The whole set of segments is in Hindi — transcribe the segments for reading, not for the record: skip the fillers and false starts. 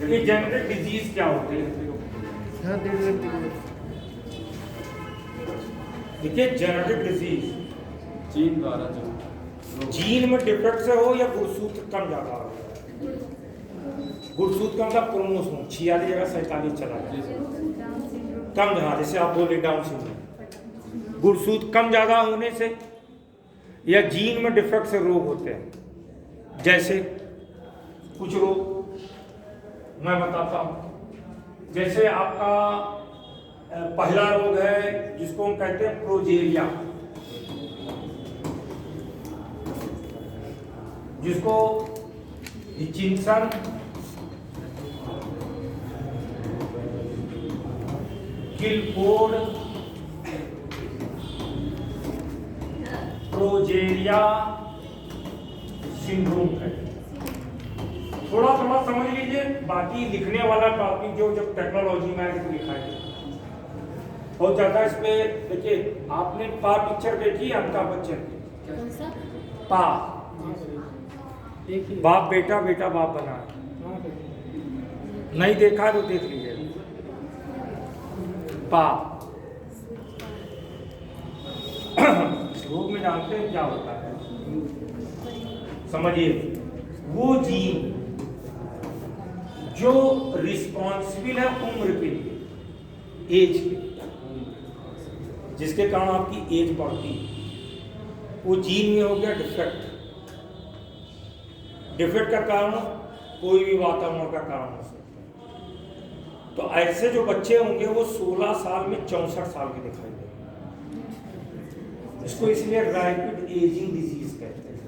ये जेनेटिक डिजीज क्या होते हैं? देखिए जेनेटिक डिजीज जीन द्वारा जो जीन में डिफेक्ट से हो या गुणसूत्र कम ज्यादा हो। गुणसूत्र का मतलब क्रोमोसोम 46 जगह 47 चला गया, कम जहाँ, जैसे आप बोले डाउन सिंड्रोम, गुणसूत्र कम ज्यादा होने से या जीन में डिफेक्ट से रोग होते हैं। जैसे कुछ रोग मैं बताता हूँ, जैसे आपका पहला रोग है जिसको हम कहते हैं प्रोजेरिया, जिसको हिचिंसन गिलफोर्ड प्रोजेरिया सिंड्रोम कहते हैं। थोड़ा थोड़ा समझ लीजिए, बाकी लिखने वाला टॉपिक जो जब टेक्नोलॉजी में आएगा तो लिखा है बहुत ज्यादा। इस पे देखिए, आपने पा पिक्चर देखी अमिताभ बच्चन की? पा, बाप बेटा, बेटा बाप बना, नहीं देखा तो देख लीजिए। पा रोग में जानते हैं क्या होता है? समझिए, वो जीन जो रिस्पॉन्सिबल है उम्र के लिए, एज के, जिसके कारण आपकी एज बढ़ती है, वो जीन में हो गया डिफेक्ट। डिफेक्ट का कारण कोई भी वातावरण का कारण हो सकता है। तो ऐसे जो बच्चे होंगे वो 16 साल में 64 साल के दिखाई देंगे। इसको इसलिए रैपिड एजिंग डिजीज कहते हैं।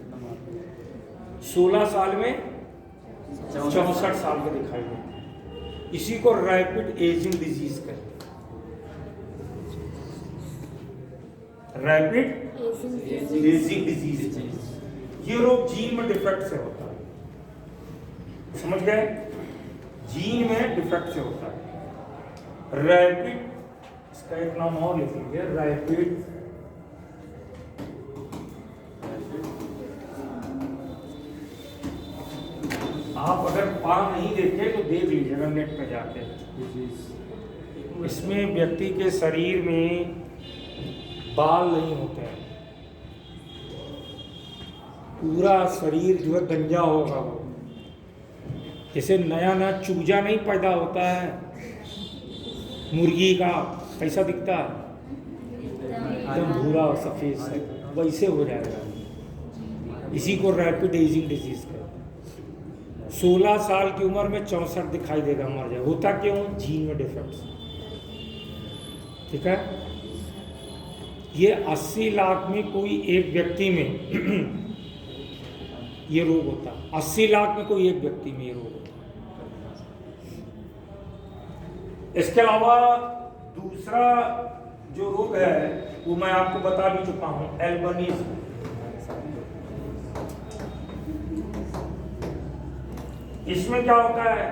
16 साल में 64 साल के दिखाई देंगे, इसी को रैपिड एजिंग डिजीज कहते हैं। रैपिड एजिंग डिजीज, ये रोग जीन में डिफेक्ट से होता है। समझ गए? जीन में डिफेक्ट से होता है। रैपिड, इसका एक नाम और लिख लीजिए, रैपिड आप अगर पा नहीं देखे तो देख लीजिएगा नेट पे जाके। इसमें व्यक्ति के शरीर में बाल नहीं होते हैं, पूरा शरीर जो है गंजा होगा। वो जैसे नया नया चूजा नहीं पैदा होता है मुर्गी का, कैसा दिखता है? एकदम भूरा और सफेद से, वैसे हो जाएगा। इसी को रैपिड एजिंग डिजीज कहते हैं। 16 साल की उम्र में 64 दिखाई देगा, मर जाए। होता क्यों? जीन में डिफेक्ट। ठीक है, ये 80 लाख में कोई एक व्यक्ति में ये रोग होता है। 80 लाख में कोई एक व्यक्ति में ये रोग होता है। इसके अलावा दूसरा जो रोग है वो मैं आपको बता भी चुका हूं, एल्बनिज्म। इसमें क्या होता है?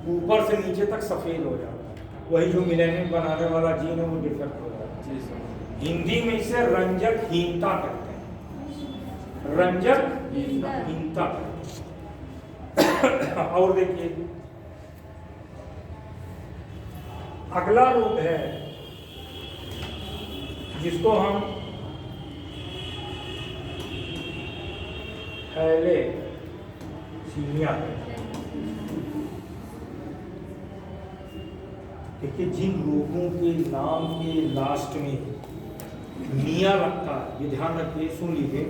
ऊपर से नीचे तक सफेद हो जाता है। वही जो मिलेनियम बनाने वाला जीन है वो डिफेक्ट हो जाता है। हिंदी में इसे रंजकहीनता कहते हैं, रंजकहीनता। और देखिए, अगला रोग है जिसको हम थैलेसीमिया कहते हैं। देखिए, जिन रोगों के नाम के लास्ट में मिया लगता है, ये ध्यान रखिए, सुन लीजिए,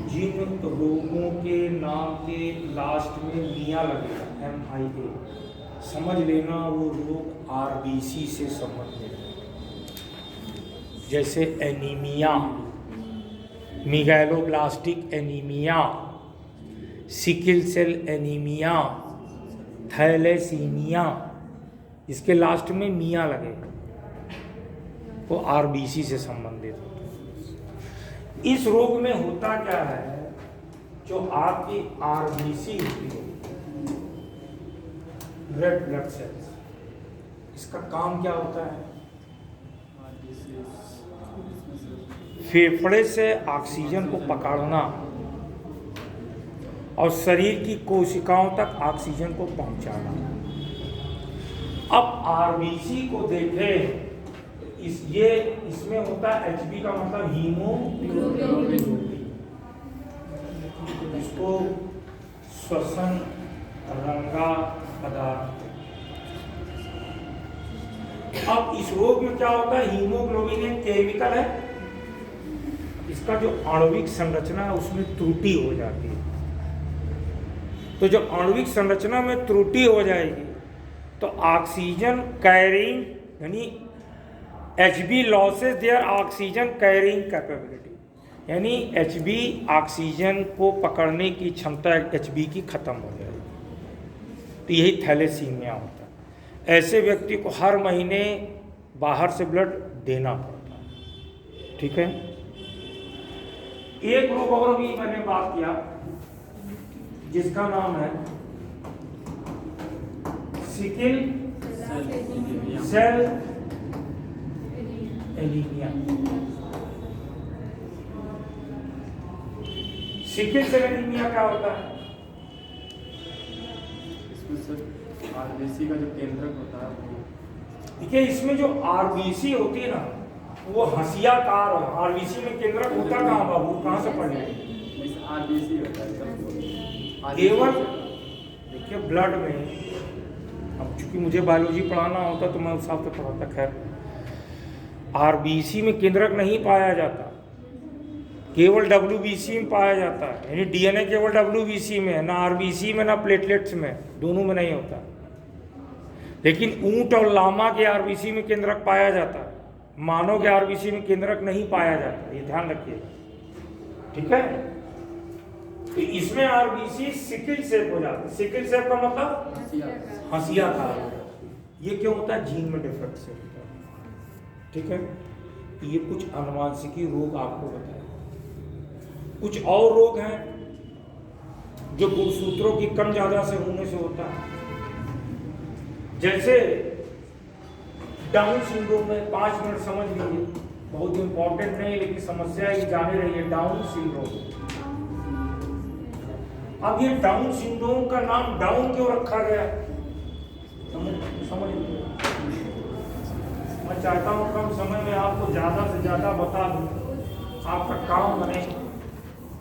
जिन रोगों के नाम के लास्ट में मिया लगेगा, MIA, समझ लेना वो रोग RBC से संबंधित है। जैसे anaemia, megaloblastic anaemia, sickle cell anaemia, thalassaemia, इसके लास्ट में मिया लगे वो RBC से संबंधित होता है। इस रोग में होता क्या है, जो आपकी RBC होती है, रेड ब्लड सेल्स, इसका काम क्या होता है? फेफड़े से ऑक्सीजन को पकड़ना और शरीर की कोशिकाओं तक ऑक्सीजन को पहुंचाना। अब आरबीसी को देखें, इसमें होता है एचबी का मतलब हीमोग्लोबिन, इसको श्वसन रंगा पदार्थ। अब इस रोग में क्या होता है, हीमोग्लोबिन एक केमिकल है, इसका जो आणविक संरचना है उसमें त्रुटि हो जाती है। तो जब आणविक संरचना में त्रुटि हो जाएगी तो ऑक्सीजन कैरिंग यानी HB losses there oxygen carrying capability, यानी एचबी ऑक्सीजन को पकड़ने की क्षमता एचबी की खत्म हो जाएगी। तो यही थैलेसीमिया होता है। ऐसे व्यक्ति को हर महीने बाहर से ब्लड देना पड़ता है। ठीक है। एक रोग और भी मैंने बात किया जिसका नाम है sickle cell anaemia. Sickle cell anaemia क्या होता है? इसमें सर आरबीसी का जो केंद्रक होता है वो, देखिए इसमें जो आरबीसी होती है ना वो हंसियाकार है। आरबीसी में केंद्रक होता कहाँ बाबू, कहाँ से पढ़े? आरबीसी होता है सर। केवल देखिए ब्लड में, अब चूंकि मुझे बायोलॉजी पढ़ाना होता तो मैं उस हिसाब से पढ़ाता। खैर, आरबीसी में केंद्रक नहीं पाया जाता, केवल डब्ल्यूबीसी में पाया जाता है। यानी डीएनए केवल डब्ल्यूबीसी में है, ना आरबीसी में ना प्लेटलेट्स में, दोनों में नहीं होता। लेकिन ऊंट और लामा के आरबीसी में केंद्रक पाया जाता है, मानव के आरबीसी में केंद्रक नहीं पाया जाता, ये ध्यान रखिएगा। ठीक है। तो इसमें आरबीसी सिकिल सेल हो जाता है। सिकिल सेल का मतलब हंसियाकार हो जाता है। ये क्यों होता है? जीन में डिफेक्ट से होता है। ठीक है। ये कुछ अनुवांशिकी रोग आपको बताए। कुछ और रोग हैं जो गुणसूत्रों की कम ज्यादा से होने से होता है। जैसे डाउन सिंड्रोम में 5 मिनट समझ लीजिए, बहुत इंपॉर्टेंट नहीं लेकिन समस्या है, जाने रही है। डाउन सिंड्रोम, अब ये डाउन सिंड्रोम का नाम डाउन क्यों रखा गया समझ लीजिए। मैं चाहता हूँ कम समय में आपको ज्यादा से ज्यादा बता दूं। आपका काम बने,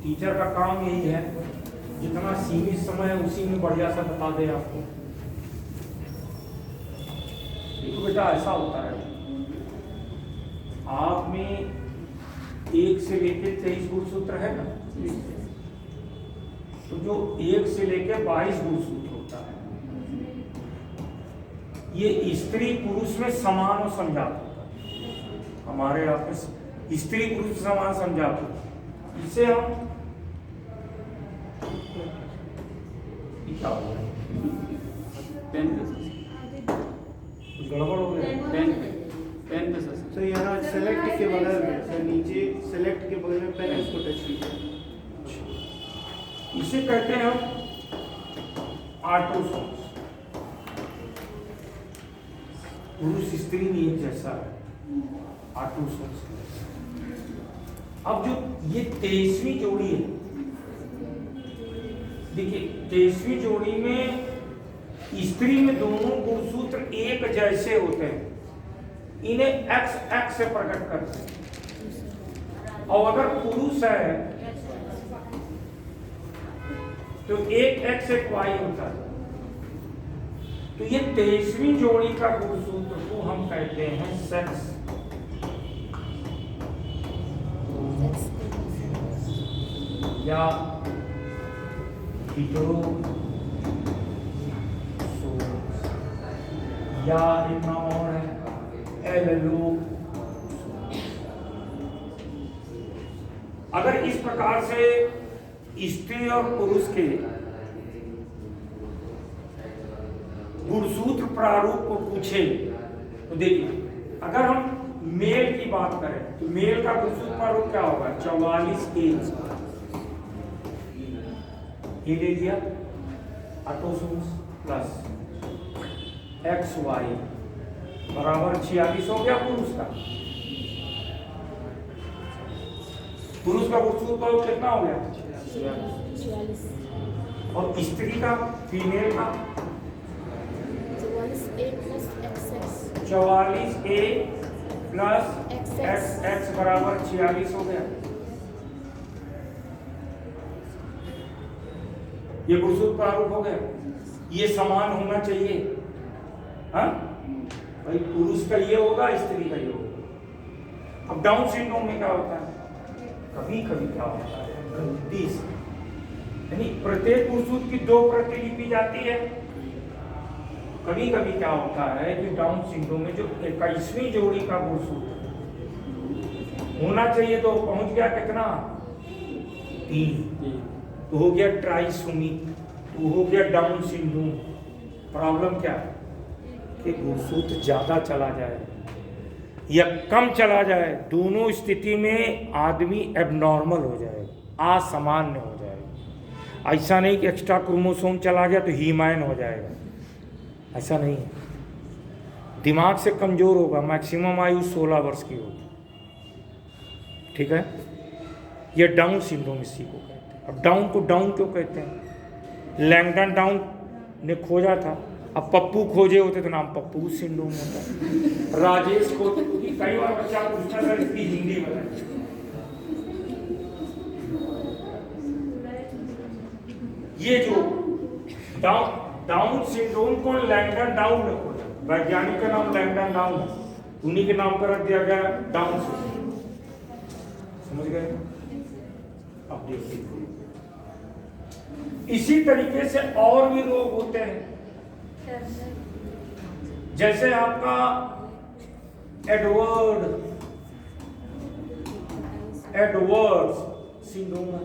टीचर का काम यही है, जितना सीमित समय है उसी में बढ़िया सा बता दे आपको। देखो बेटा, ऐसा होता है, आप में 1 से लेकर 23 गुणसूत्र है ना, तो जो 1 से लेकर 22 गुणसूत्र होता है, ये स्त्री पुरुष में समान और समझाता होता है। हमारे यहाँ पे स्त्री पुरुष समान समझाता होता है। इसे हम क्या हो रहा है? पेन पे कुछ गड़बड़ हो गया? पेन पे सर। तो यहाँ सेलेक्ट के बगल में सर, नीचे सेलेक्ट के बगल में पेन, इसको टच कीजिए। इसे कहते हैं हम आर्टोसोम्स। पुरुष स्त्री में एक जैसा है, आर्टोसोम्स। अब जो ये 23वीं जोड़ी है, देखिए 23वीं जोड़ी में स्त्री में दोनों गुणसूत्र एक जैसे होते हैं, इन्हें एक्स से प्रकट करते हैं। और अगर पुरुष है तो एक एक्स एक वाई होता है। तो ये 23वीं जोड़ी का गुणसूत्र को हम कहते हैं सेक्स। या या एक नाम और है एलोलो। अगर इस प्रकार से स्त्री और पुरुष के गुणसूत्र प्रारूप को पूछे तो देखिए, अगर हम मेल की बात करें तो मेल का गुणसूत्र प्रारूप क्या होगा? 44A ये ले लिया, ऑटोसोम्स प्लस XY बराबर 46 हो गया पुरुष का। पुरुष का गुणसूत्र प्रारूप कितना हो गया? और स्त्री का, फीमेल का 44A प्लस XX बराबर 46 हो गया। ये गुणसूत्र प्रारूप हो गया। ये समान होना चाहिए। हाँ भाई, पुरुष का ये होगा, स्त्री का ये होगा। अब डाउन सिंड्रोम में क्या होता है, कभी कभी क्या होता है, गलती से, यानी प्रत्येक गुणसूत्र की 2 प्रति लिपी जाती है। कभी कभी क्या होता है कि डाउन सिंड्रोम में जो 21वीं जोड़ी का गुणसूत्र होना चाहिए तो पहुंच गया कितना, 3, तो हो गया ट्राइसोमी, तो हो गया डाउन सिंड्रोम। प्रॉब्लम क्या है कि गुणसूत्र ज्यादा चला जाए या कम चला जाए, दोनों स्थिति में आदमी एबनॉर्मल हो जाएगा, असामान्य हो जाएगा। ऐसा नहीं कि एक्स्ट्रा क्रोमोसोम चला गया तो हीमैन हो जाएगा, ऐसा नहीं है। दिमाग से कमजोर होगा, मैक्सिमम आयु 16 वर्ष की होगी। ठीक है, ये डाउन सिंड्रोम इसी को कहते हैं। अब डाउन को डाउन क्यों कहते हैं, लैंगडन डाउन ने खोजा था, अब पप्पू खोजे होते तो नाम पप्पू सिंड्रोम होता। राजेश को कई बार बच्चा पूछता था इसकी हिंदी बताए। ये जो डाउन सिंड्रोम को लैंगडन डाउन ने खोजा, वैज्ञानिक का नाम लैंगडन डाउन है, उन्हीं के नाम पर रख दिया गया डाउन सिंड्रोम। समझ गए? अब देखिए, इसी तरीके से और भी रोग होते हैं, जैसे आपका एडवर्ड्स सिंड्रोम है।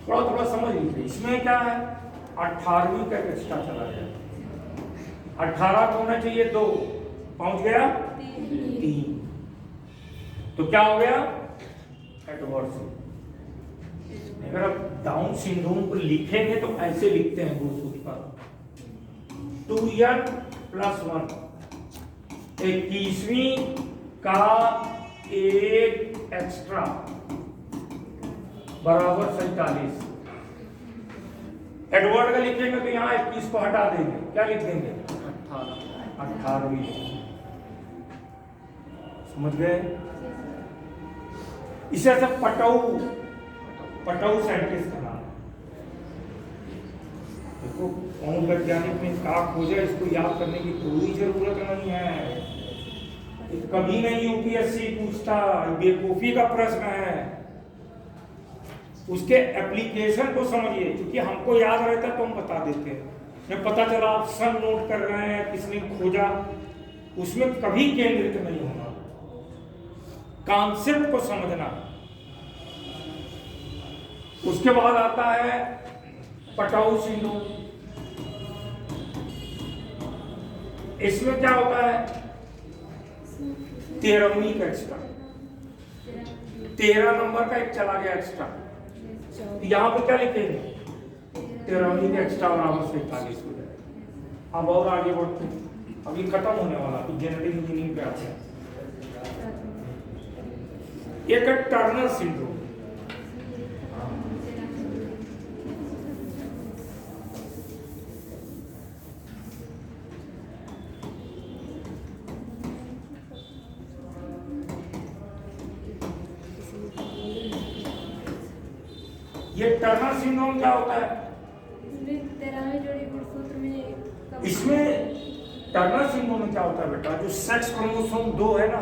थोड़ा थोड़ा समझ लीजिए, इसमें क्या है, 18वीं का एक्स्ट्रा चला गया। 18 को होना चाहिए 2, पहुंच गया 3, तो क्या हो गया, एडवर्ड्स। अगर आप डाउन सिंड्रोम को लिखेंगे तो ऐसे लिखते हैं गुणसूत्र पर, 2n + 1, 21वीं का 1 एक्स्ट्रा बराबर 47। एडवर्ड का लिखेंगे तो यहाँ 21 को हटा देंगे, क्या लिख देंगे, 18वीं। समझ गए? इसे ऐसा पटाऊ साइंटिस्ट का नाम। देखो, कौन वैज्ञानिक ने कहा खोजा, इसको याद करने की कोई जरूरत नहीं है। कभी नहीं यूपीएससी पूछता, बेवकूफी का प्रश्न है। उसके एप्लीकेशन को समझिए, क्योंकि हमको याद रहता तो हम बता देते हैं। जब पता चला आप सन नोट कर रहे हैं, किसने खोजा, उसमें कभी केंद्रित नहीं होना, कॉन्सेप्ट को समझना। उसके बाद आता है पटाऊ सिंड्रोम। इसमें क्या होता है, 13वीं का एक्स्ट्रा, 13 नंबर का एक चला गया एक्स्ट्रा। यहाँ पे क्या लिखेंगे, 13वीं का एक्स्ट्रा बराबर 47 हो जाएगा। अब और आगे बढ़ते हैं, अभी खत्म होने वाला, जेनेटिक इंजीनियरिंग पे आते हैं। एक है टर्नर सिंड्रोम। ये टर्नर सिंड्रोम क्या होता है, इसमें टर्नर सिंड्रोम में क्या होता है बेटा, जो सेक्स क्रोमोसोम 2 है ना,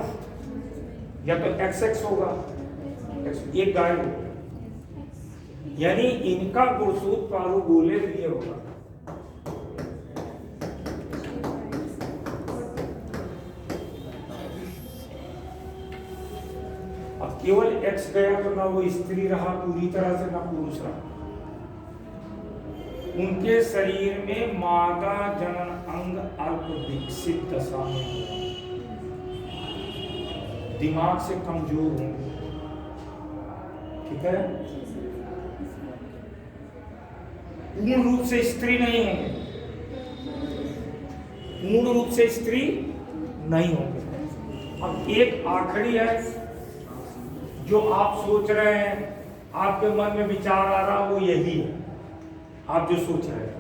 या तो XX होगा, एक गायब होगा, यानी इनका गुणसूत्र पारुगोले लिए होगा। अब केवल X गया तो ना वो स्त्री रहा पूरी तरह से, ना पुरुष रहा। उनके शरीर में मादा जनन अंग अल्प विकसित दशा में, दिमाग से कमजोर होंगे। ठीक है, पूर्ण रूप से स्त्री नहीं होंगे, पूर्ण रूप से स्त्री नहीं होंगे। अब एक आखिरी है जो आप सोच रहे हैं आपके मन में विचार आ रहा वो यही है, आप जो सोच रहे हैं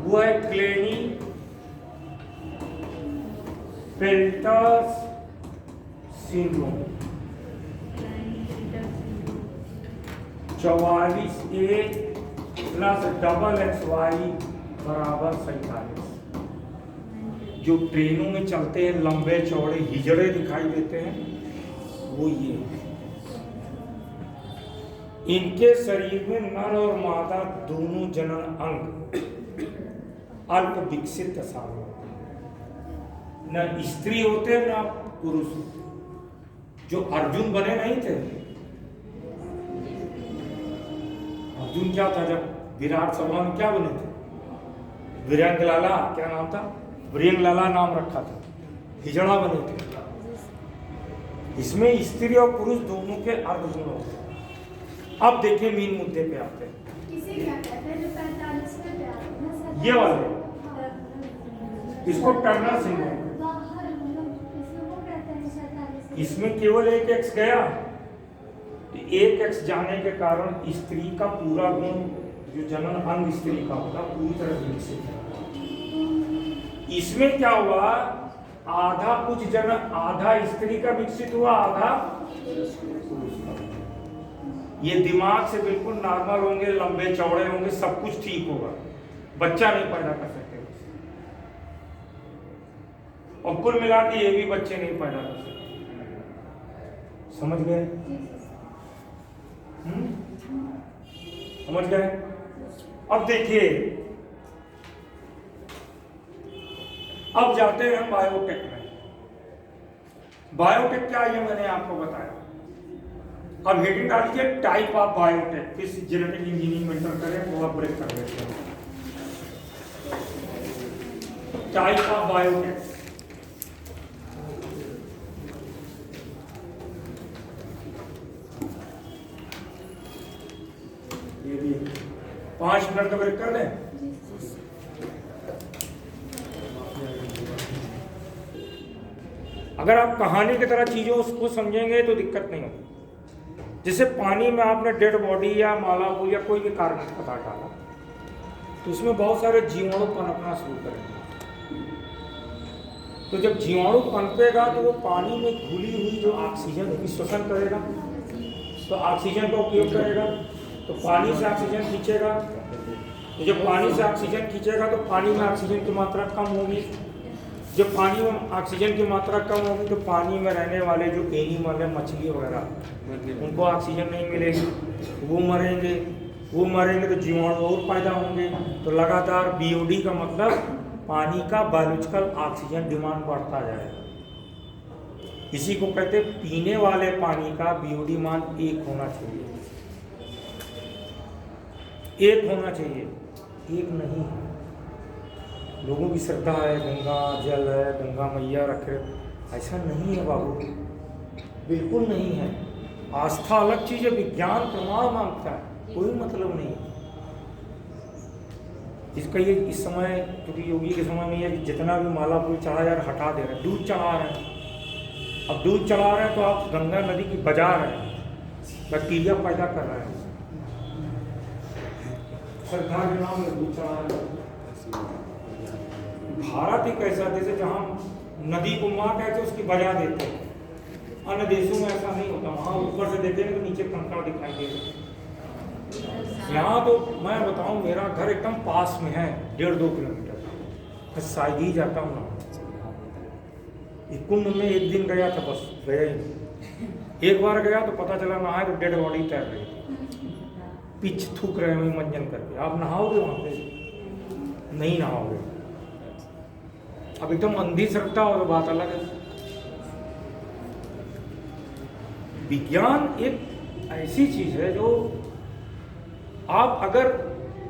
वो है Klinefelter's syndrome. 44A plus double XY बराबर 47। जो ट्रेनों में चलते हैं लंबे चौड़े हिजड़े दिखाई देते हैं वो ये है। इनके शरीर में नर और मादा दोनों जनन अंग अल्प विकसित दशा में होते हैं, न स्त्री होते न पुरुष। जो अर्जुन बने नहीं थे, अर्जुन क्या था जब विराट सभा में क्या बने थे? वीरंगलाला, क्या नाम था? वीरंगलाला नाम रखा था, हिजड़ा बने थे। इसमें स्त्री और पुरुष दोनों के अर्धगुण होते हैं। अब देखिए मेन मुद्दे पे आते हैं। इसे क्या कहते हैं जो 45 पे पे आते हैं ना? ये वाले इसको टर्नर सिंड्रोम। बाहर इसमें वो कहते हैं 47। इसमें केवल एक एक्स गया, एक एक्स जाने के कारण स्त्री का पूरा गुण जो जनन अंग स्त्री का होता पूरी तरह से विकसित है। इसमें क्या हुआ, आधा कुछ जनन आधा स्त्री का विकसित हुआ, आधा पुरुष का। ये दिमाग से बिल्कुल नॉर्मल होंगे, लंबे चौड़े होंगे, सब कुछ ठीक होगा, बच्चा नहीं पैदा कर सकते। और कुल मिला के ये भी बच्चे नहीं पैदा कर सकते। समझ गए? समझ गए? अब देखिए, अब जाते हैं बायोटेक में। बायोटेक क्या है मैंने आपको बताया। अब हेडिंग डाल लीजिए टाइप ऑफ बायोटेक, किस जेनेटिक इंजीनियरिंग में एंटर करें वो आप ब्रेक कर लेते हैं। टाइप ऑफ बायोटेक, ये भी 5 मिनट का ब्रेक कर लें। अगर आप कहानी की तरह चीजों को समझेंगे तो दिक्कत नहीं होगी। जैसे पानी में आपने डेड बॉडी या मालाबू या कोई भी कार्बनिक पदार्थ डाला तो उसमें बहुत सारे जीवाणु पनपना शुरू करेंगे। तो जब जीवाणु पनपेगा तो वो पानी में घुली हुई जो ऑक्सीजन की श्वसन करेगा, तो ऑक्सीजन का उपयोग करेगा, तो पानी से ऑक्सीजन खींचेगा। तो जब पानी से ऑक्सीजन खींचेगा तो पानी में ऑक्सीजन की मात्रा कम होगी। जब पानी में ऑक्सीजन की मात्रा कम होगी तो पानी में रहने वाले जो एनिमल है, मछली वगैरह, उनको ऑक्सीजन नहीं मिलेगी, वो मरेंगे। वो मरेंगे तो जीवाणु और पैदा होंगे। तो लगातार बीओडी का मतलब पानी का बायोलॉजिकल ऑक्सीजन डिमांड बढ़ता जाएगा। इसी को कहते हैं पीने वाले पानी का बीओडी मान 1 होना चाहिए। 1 होना चाहिए, 1 नहीं। लोगों की श्रद्धा है गंगा जल है, गंगा मैया रखे, ऐसा नहीं है बाबू, बिल्कुल नहीं है। आस्था अलग चीज है, विज्ञान प्रमाण मांगता है, कोई मतलब नहीं है इसका। ये इस समय क्योंकि योगी के समय में ये जितना भी माला पुल चढ़ा जा रहा हटा दे रहे हैं, दूध चढ़ा रहे हैं। अब दूध चढ़ा रहे हैं तो आप गंगा नदी की बजा रहे हैं, बैक्टीरिया पैदा कर रहे हैं। श्रद्धा के नाम में दूध चढ़ा रहे हैं। भारत एक ऐसा देश है जहाँ नदी को माँ कहते उसकी बजा देते हैं। अन्य देशों में ऐसा नहीं होता, वहाँ ऊपर से देखेंगे तो नीचे कंकड़ दिखाई देगा। यहाँ तो मैं बताऊँ, मेरा घर एकदम पास में है, 1.5-2 किलोमीटर। मैं शायद ही जाता हूँ ना। कुंभ में एक दिन गया था, बस गया ही नहीं। एक बार गया तो पता चला नहाए तो डेड बॉडी तैर रही थी, पिच थूक रहे हैं मंजन करके। आप नहाओगे वहाँ पे? नहीं नहाओगे। अब एकदम अंधी श्रद्धा हो तो बात अलग है। विज्ञान एक ऐसी चीज है जो आप अगर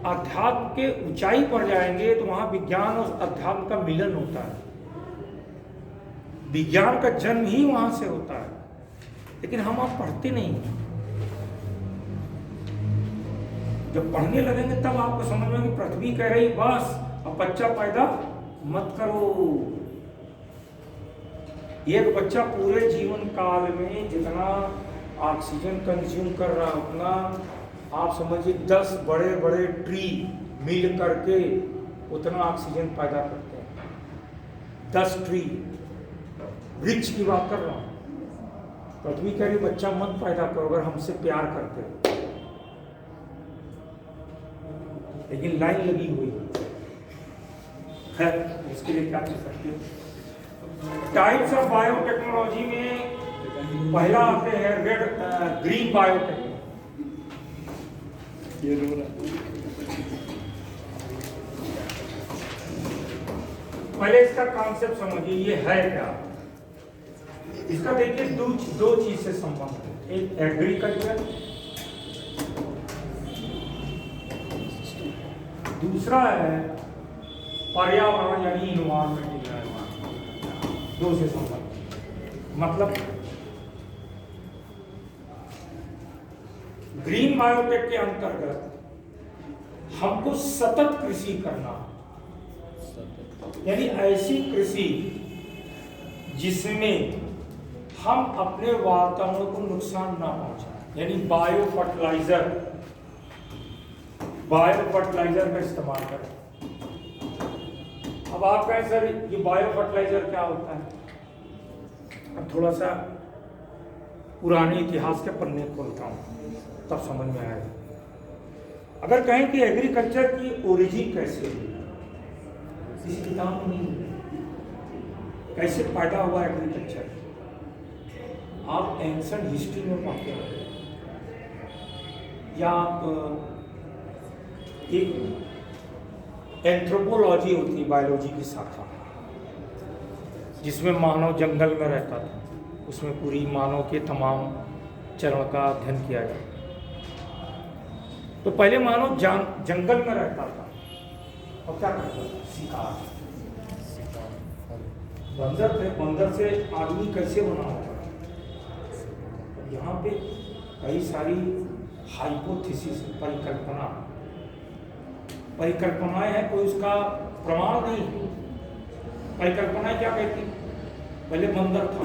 अध्यात्म के ऊंचाई पर जाएंगे तो वहां विज्ञान और अध्यात्म का मिलन होता है। विज्ञान का जन्म ही वहां से होता है, लेकिन हम आप पढ़ते नहीं। जब पढ़ने लगेंगे तब आपको समझ में कि पृथ्वी कह रही बस अब बच्चा पैदा मत करो। एक बच्चा पूरे जीवन काल में जितना ऑक्सीजन कंज्यूम कर रहा है उतना, आप समझिए 10 बड़े बड़े ट्री मिल करके उतना ऑक्सीजन पैदा करते हैं। 10 ट्री, वृक्ष की बात कर रहा हूँ। पृथ्वी कह रही बच्चा मत पैदा करो अगर हमसे प्यार करते हो, लेकिन लाइन लगी हुई है, इसके लिए क्या कर सकते हो। टाइप्स ऑफ बायोटेक्नोलॉजी में पहला आते हैं ग्रीन बायोटेक्नोलॉजी। ये रो रहा पहले इसका कॉन्सेप्ट समझिए, ये है क्या। इसका देखिए दो चीज से संबंध है, एक एग्रीकल्चर, दूसरा है पर्यावरण यानी इन्वायरमेंट। दो से संबंध, मतलब ग्रीन बायोटेक के अंतर्गत हमको सतत कृषि करना, यानी ऐसी कृषि जिसमें हम अपने वातावरण को नुकसान ना पहुंचाएं, यानी बायो फर्टिलाइजर का इस्तेमाल करें। अब आप कहें सर ये बायो फर्टिलाइजर क्या होता है, अब थोड़ा सा पुराने इतिहास के पन्ने खोलता हूँ तब समझ में आएगा। अगर कहें कि एग्रीकल्चर की ओरिजिन कैसे हुई, इस किताब में नहीं है। कैसे पैदा हुआ एग्रीकल्चर, आप एंशिएंट हिस्ट्री में पढ़ते हैं या आप एक एंथ्रोपोलॉजी होती है, बायोलॉजी की शाखा, जिसमें मानव जंगल में रहता था, उसमें पूरी मानव के तमाम चरण का अध्ययन किया जाता। तो पहले मानव जंगल में रहता था और क्या करता था, शिकार। बंदर थे, बंदर से आदमी कैसे बना होता। यहाँ पे कई सारी हाइपोथेसिस, परिकल्पनाएं हैं, कोई उसका प्रमाण नहीं। परिकल्पनाएं क्या कहती, पहले बंदर था,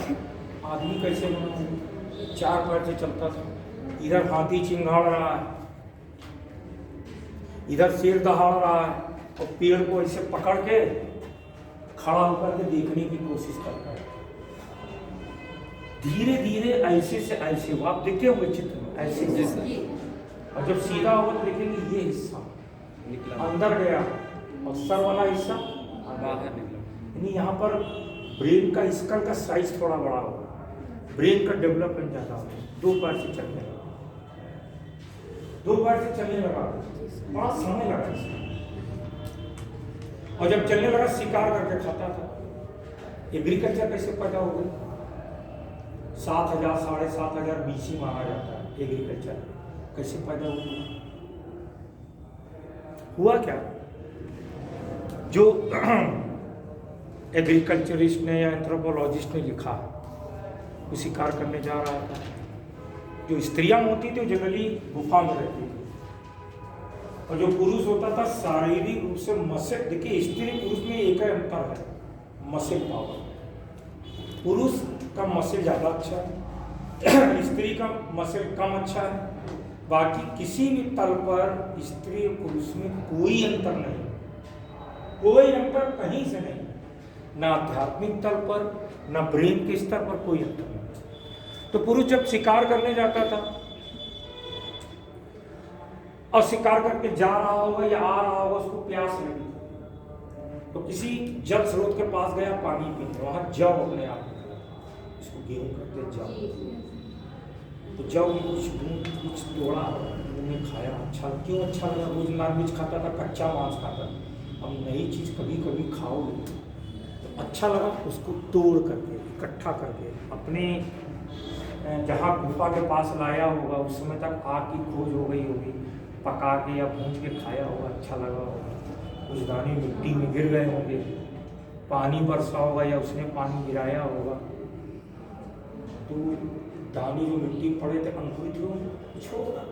आदमी कैसे बना, 4 पैर से चलता था, इधर हाथी चिंगाड़ रहा है, इधर शेर दहाड़ रहा है, और पेड़ को ऐसे पकड़ के खड़ा होकर के देखने की कोशिश करता है। धीरे धीरे ऐसे से ऐसे वो आप देखते होंगे चित्र में, ऐसे जैसे, और जब सीधा होगा तो देखेंगे ये हिस्सा अंदर गया और सर वाला हिस्सा बाहर निकला। यानी यहाँ पर ब्रेन का स्कल का साइज थोड़ा बड़ा होगा, ब्रेन का डेवलपमेंट ज़्यादा होगा। 2 पैर से चलने लगा, 2 पैर से चलने लगा, बड़ा समय लगा इसमें। और जब चलने लगा शिकार करके खाता था। एग्रीकल्चर कैसे पैदा हो गया, 7000 7500 BC माना जाता है। एग्रीकल्चर कैसे पैदा हुआ क्या, जो एग्रीकल्चरिस्ट ने या एंथ्रोपोलॉजिस्ट ने लिखा, वो शिकार करने जा रहा था। जो स्त्रियां होती थी वो जनरली गुफा में रहती थी, और जो पुरुष होता था शारीरिक रूप से मसल, देखिए स्त्री पुरुष में एक ही अंतर है, मसल पावर। पुरुष का मसल ज़्यादा अच्छा है, स्त्री का मसल कम अच्छा है। बाकी किसी भी तल पर स्त्री और पुरुष में कोई अंतर नहीं, कोई अंतर कहीं से नहीं, ना आध्यात्मिक तल पर, ना ब्रेन के स्तर पर, कोई अंतर नहीं। तो पुरुष जब शिकार करने जाता था और शिकार करके जा रहा होगा या आ रहा होगा, उसको प्यास लगी तो किसी जल स्रोत के पास गया पानी पीने, वहां जौ अपने आप इसको गेहूं करते जौ, तो जौ में कुछ तोड़ा, उन्होंने खाया, अच्छा क्यों अच्छा लगा। रोज नॉनवेज खाता था, कच्चा मांस खाता, अब नई चीज़ कभी कभी खाओगे तो अच्छा लगा, उसको तोड़ करके इकट्ठा करके अपने जहाँ गुफा के पास लाया होगा, उस समय तक आग की खोज हो गई होगी, पका के या भून के खाया होगा, अच्छा लगा होगा। कुछ दाने मिट्टी में गिर गए होंगे, पानी बरसा होगा या उसने पानी गिराया होगा, तो दाने जो मिट्टी पड़े थे अंकुरित हुए, छोड़ा।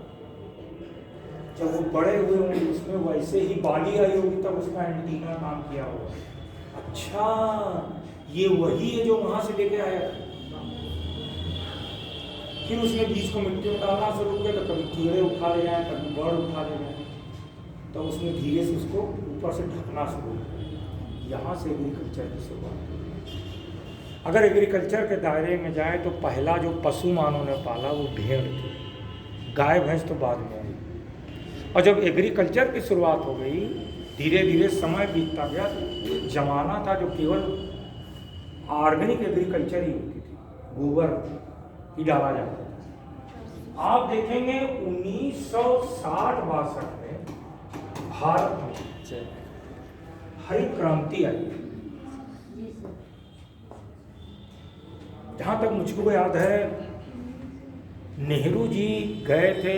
जब वो बड़े हुए होंगे उसमें वैसे ही बाली आई होगी, तब उसका एंटीना काम किया होगा। अच्छा ये वही है जो वहां से लेके आया, फिर उसमें बीज को मिट्टी में डालना शुरू किया तो कभी कीड़े उठा ले जाए, कभी बर्ड उठा ले जाए, तो उसने धीरे से उसको ऊपर से ढकना शुरू किया। यहाँ से एग्रीकल्चर की शुरुआत हुई। अगर एग्रीकल्चर के दायरे में जाए तो पहला जो पशु मानव ने पाला वो भेड़ थी, गाय भैंस तो बाद में आई। और जब एग्रीकल्चर की शुरुआत हो गई, धीरे धीरे समय बीतता गया, तो एक जमाना था जो केवल ऑर्गेनिक एग्रीकल्चर ही होती थी, गोबर ही डाला जाता था। आप देखेंगे 1960-62 में भारत में हरित क्रांति आई। जहाँ तक मुझको याद है, नेहरू जी गए थे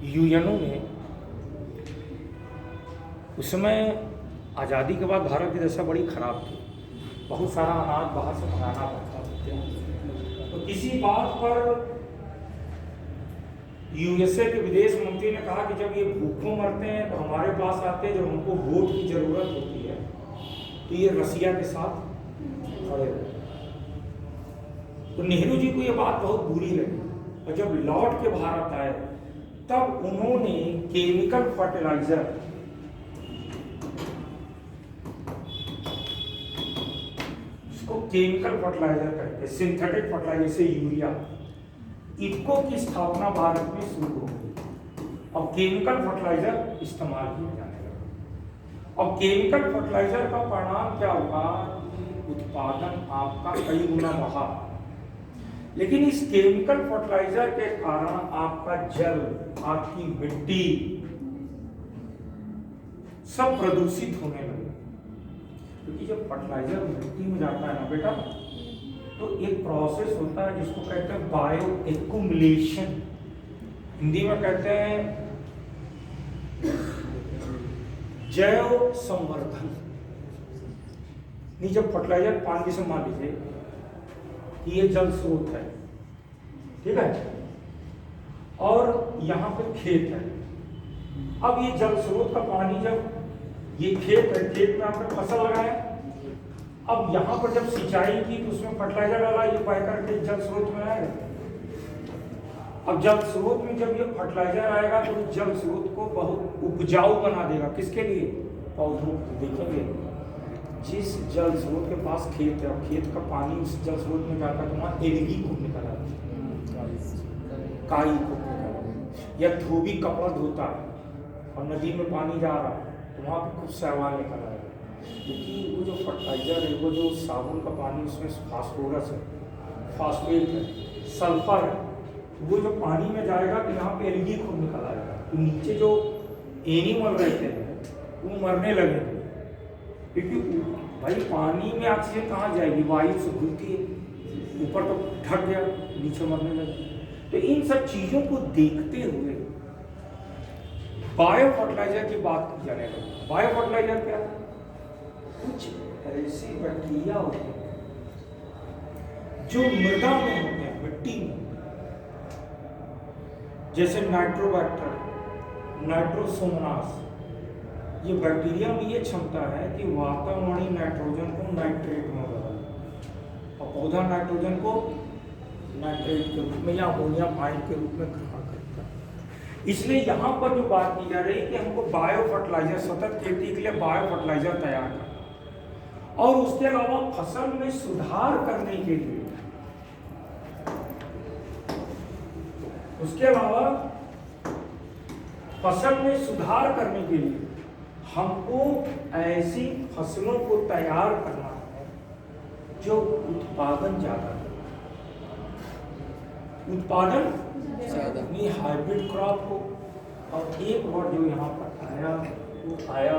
यूएनओ में। उस समय आज़ादी के बाद भारत की दशा बड़ी खराब थी, बहुत सारा अनाज बाहर से मंगाना पड़ता था। तो किसी बात पर यूएसए के विदेश मंत्री ने कहा कि जब ये भूखों मरते हैं तो हमारे पास आते हैं, जब हमको वोट की जरूरत होती है तो ये रसिया के साथ खड़े रहे। तो नेहरू जी को ये बात बहुत बुरी लगी, और जब लौट के भारत आए तब उन्होंने केमिकल फर्टिलाइजर, जिसको केमिकल फर्टिलाइजर कहते हैं, सिंथेटिक फर्टिलाइजर से यूरिया, इफको की स्थापना भारत में शुरू हो गई। अब केमिकल फर्टिलाइजर इस्तेमाल किया जाने लगा। और केमिकल फर्टिलाइजर का परिणाम क्या हुआ? उत्पादन आपका कई गुना बढ़ा। लेकिन इस केमिकल फर्टिलाइजर के कारण आपका जल, आपकी मिट्टी सब प्रदूषित होने लगे। क्योंकि जब फर्टिलाइजर मिट्टी में जाता है ना बेटा, तो एक प्रोसेस होता है जिसको कहते हैं बायो एक्युमुलेशन, हिंदी में कहते हैं जैव संवर्धन। नहीं, जब फर्टिलाइजर पानी से, मान लीजिए कि ये जल स्रोत है, ठीक है, और यहाँ पे खेत है। अब ये जल स्रोत का पानी, जब ये खेत है, खेत में आपने फसल लगाया, अब यहाँ पर जब सिंचाई की तो उसमें फर्टिलाइजर डाला, ये बह करके जल स्रोत में आएगा। अब जल स्रोत में जब ये फर्टिलाइजर आएगा तो जल स्रोत को बहुत उपजाऊ बना देगा। किसके लिए? पौधों को। देखेंगे जिस जल स्रोत के पास खेत है और खेत का पानी उस जल स्रोत में जाकर तो वहाँ एलगी को निकल आती है, काई को निकल, या धोबी कपड़ा धोता है और नदी में पानी जा रहा है तो वहाँ पे कुछ शैवाल निकल आएगा। क्योंकि वो जो फर्टिलाइजर है, वो जो साबुन का पानी, उसमें फास्फोरस है, फास्फेट है, सल्फर है, वो जो पानी में जाएगा तो यहाँ पे एलगी खुद निकल आएगा। तो नीचे जो एनिमल रहते हैं वो मरने लगेंगे, क्योंकि भाई पानी में ऑक्सीजन कहाँ जाएगी? वायु से घुलती है, ऊपर तो ढक गया, नीचे मरने लगे। तो इन सब चीज़ों को देखते हुए बायो फर्टिलाइजर की बात की जाने लगी। बायो फर्टिलाइजर क्या है? कुछ ऐसी बैक्टीरिया होते हैं जो मृदा में होते हैं, मिट्टी में, जैसे नाइट्रोबैक्टर, नाइट्रोसोमोनास। ये बैक्टीरिया में ये क्षमता है कि वातावरणीय नाइट्रोजन को नाइट्रेट में बदल दे और पौधा नाइट्रोजन को नाइट्रेट के रूप में या अमोनियम आयन के रूप में ग्रहण करता है। इसलिए यहाँ पर जो बात की जा रही है कि हमको बायो फर्टिलाइजर, सतत खेती के लिए बायो फर्टिलाइजर तैयार करना, और उसके अलावा फसल में सुधार करने के लिए, उसके अलावा फसल में सुधार करने के लिए हमको ऐसी फसलों को तैयार करना है जो उत्पादन ज्यादा है। उत्पादन ज्यादा नहीं, हाइब्रिड क्रॉप को। और एक वर्ड जो यहाँ पर आया वो आया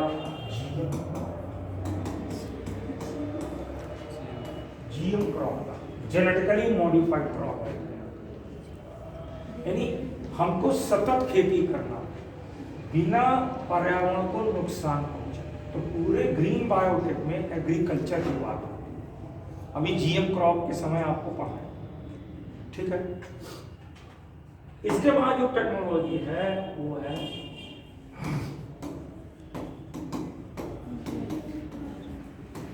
जीएम क्रॉप का, जेनेटिकली मॉडिफाइड क्रॉप है। यानी हमको सतत खेती करना बिना पर्यावरण को नुकसान पहुंचाए। तो पूरे ग्रीन बायोटेक में एग्रीकल्चर की बात है। अभी जीएम क्रॉप के समय आपको पढ़ा है, ठीक है। इसके बाद जो टेक्नोलॉजी है वो है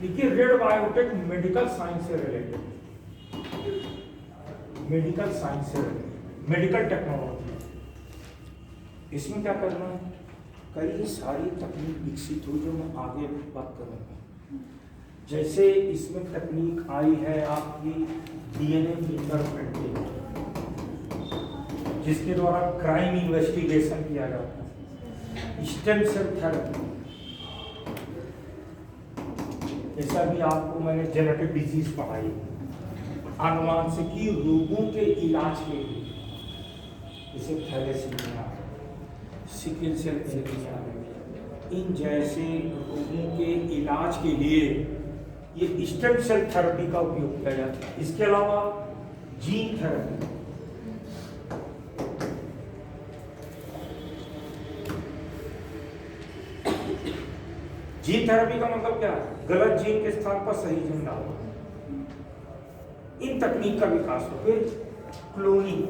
देखिए, रेड बायोटेक मेडिकल साइंस से रिलेटेड। मेडिकल साइंस से, मेडिकल टेक्नोलॉजी। इसमें क्या करना है, कई सारी तकनीक विकसित हुई जो मैं आगे बात करूँगा। जैसे इसमें तकनीक आई है आपकी डीएनए फिंगरप्रिंटिंग, जिसके द्वारा क्राइम इन्वेस्टिगेशन किया जाता है। स्टेम सेल थेरेपी, जैसा भी आपको मैंने जेनेटिक डिजीज पढ़ाई, आनुवांशिकी रोगों के इलाज के लिए, जैसे थैलेसीमिया, सिकल सेल एनीमिया, इन जैसे रोगों के इलाज के लिए ये स्टेम सेल थेरेपी का उपयोग किया जाता है। इसके अलावा जीन थेरेपी, जीन थेरेपी का मतलब क्या है, गलत जीन के स्थान पर सही जीन डालना। इन तकनीक का विकास हो। फिर क्लोनिंग,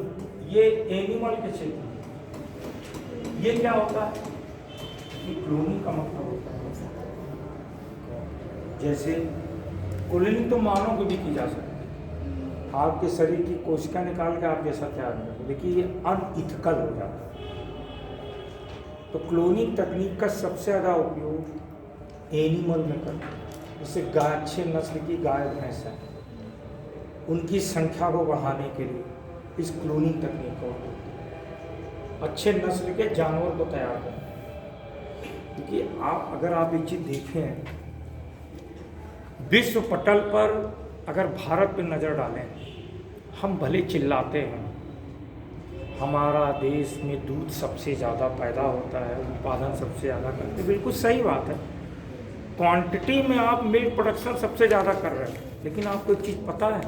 ये एनिमल के क्षेत्र में, ये क्या होता है, ये क्लोनिंग का मतलब होता है, जैसे क्लोनिंग तो मानव को भी की जा सकती है, आपके शरीर की कोशिका निकाल के आप जैसा तैयार करें, लेकिन ये अनइथिकल हो जाता है। तो क्लोनिंग तकनीक का सबसे ज़्यादा उपयोग एनिमल में करते हैं। जैसे गाय, अच्छे नस्ल की गाय भैंस है, उनकी संख्या को बढ़ाने के लिए इस क्लोनिंग तकनीक का उपयोग करते हैं। अच्छे नस्ल के जानवर को तैयार करें, क्योंकि अगर आप एक चीज़ देखें, विश्व पटल पर अगर भारत पे नज़र डालें, हम भले चिल्लाते हैं हमारा देश में दूध सबसे ज़्यादा पैदा होता है, उत्पादन सबसे ज़्यादा करते हैं, बिल्कुल सही बात है, क्वांटिटी में आप मिल्क प्रोडक्शन सबसे ज़्यादा कर रहे हैं, लेकिन आपको एक चीज़ पता है,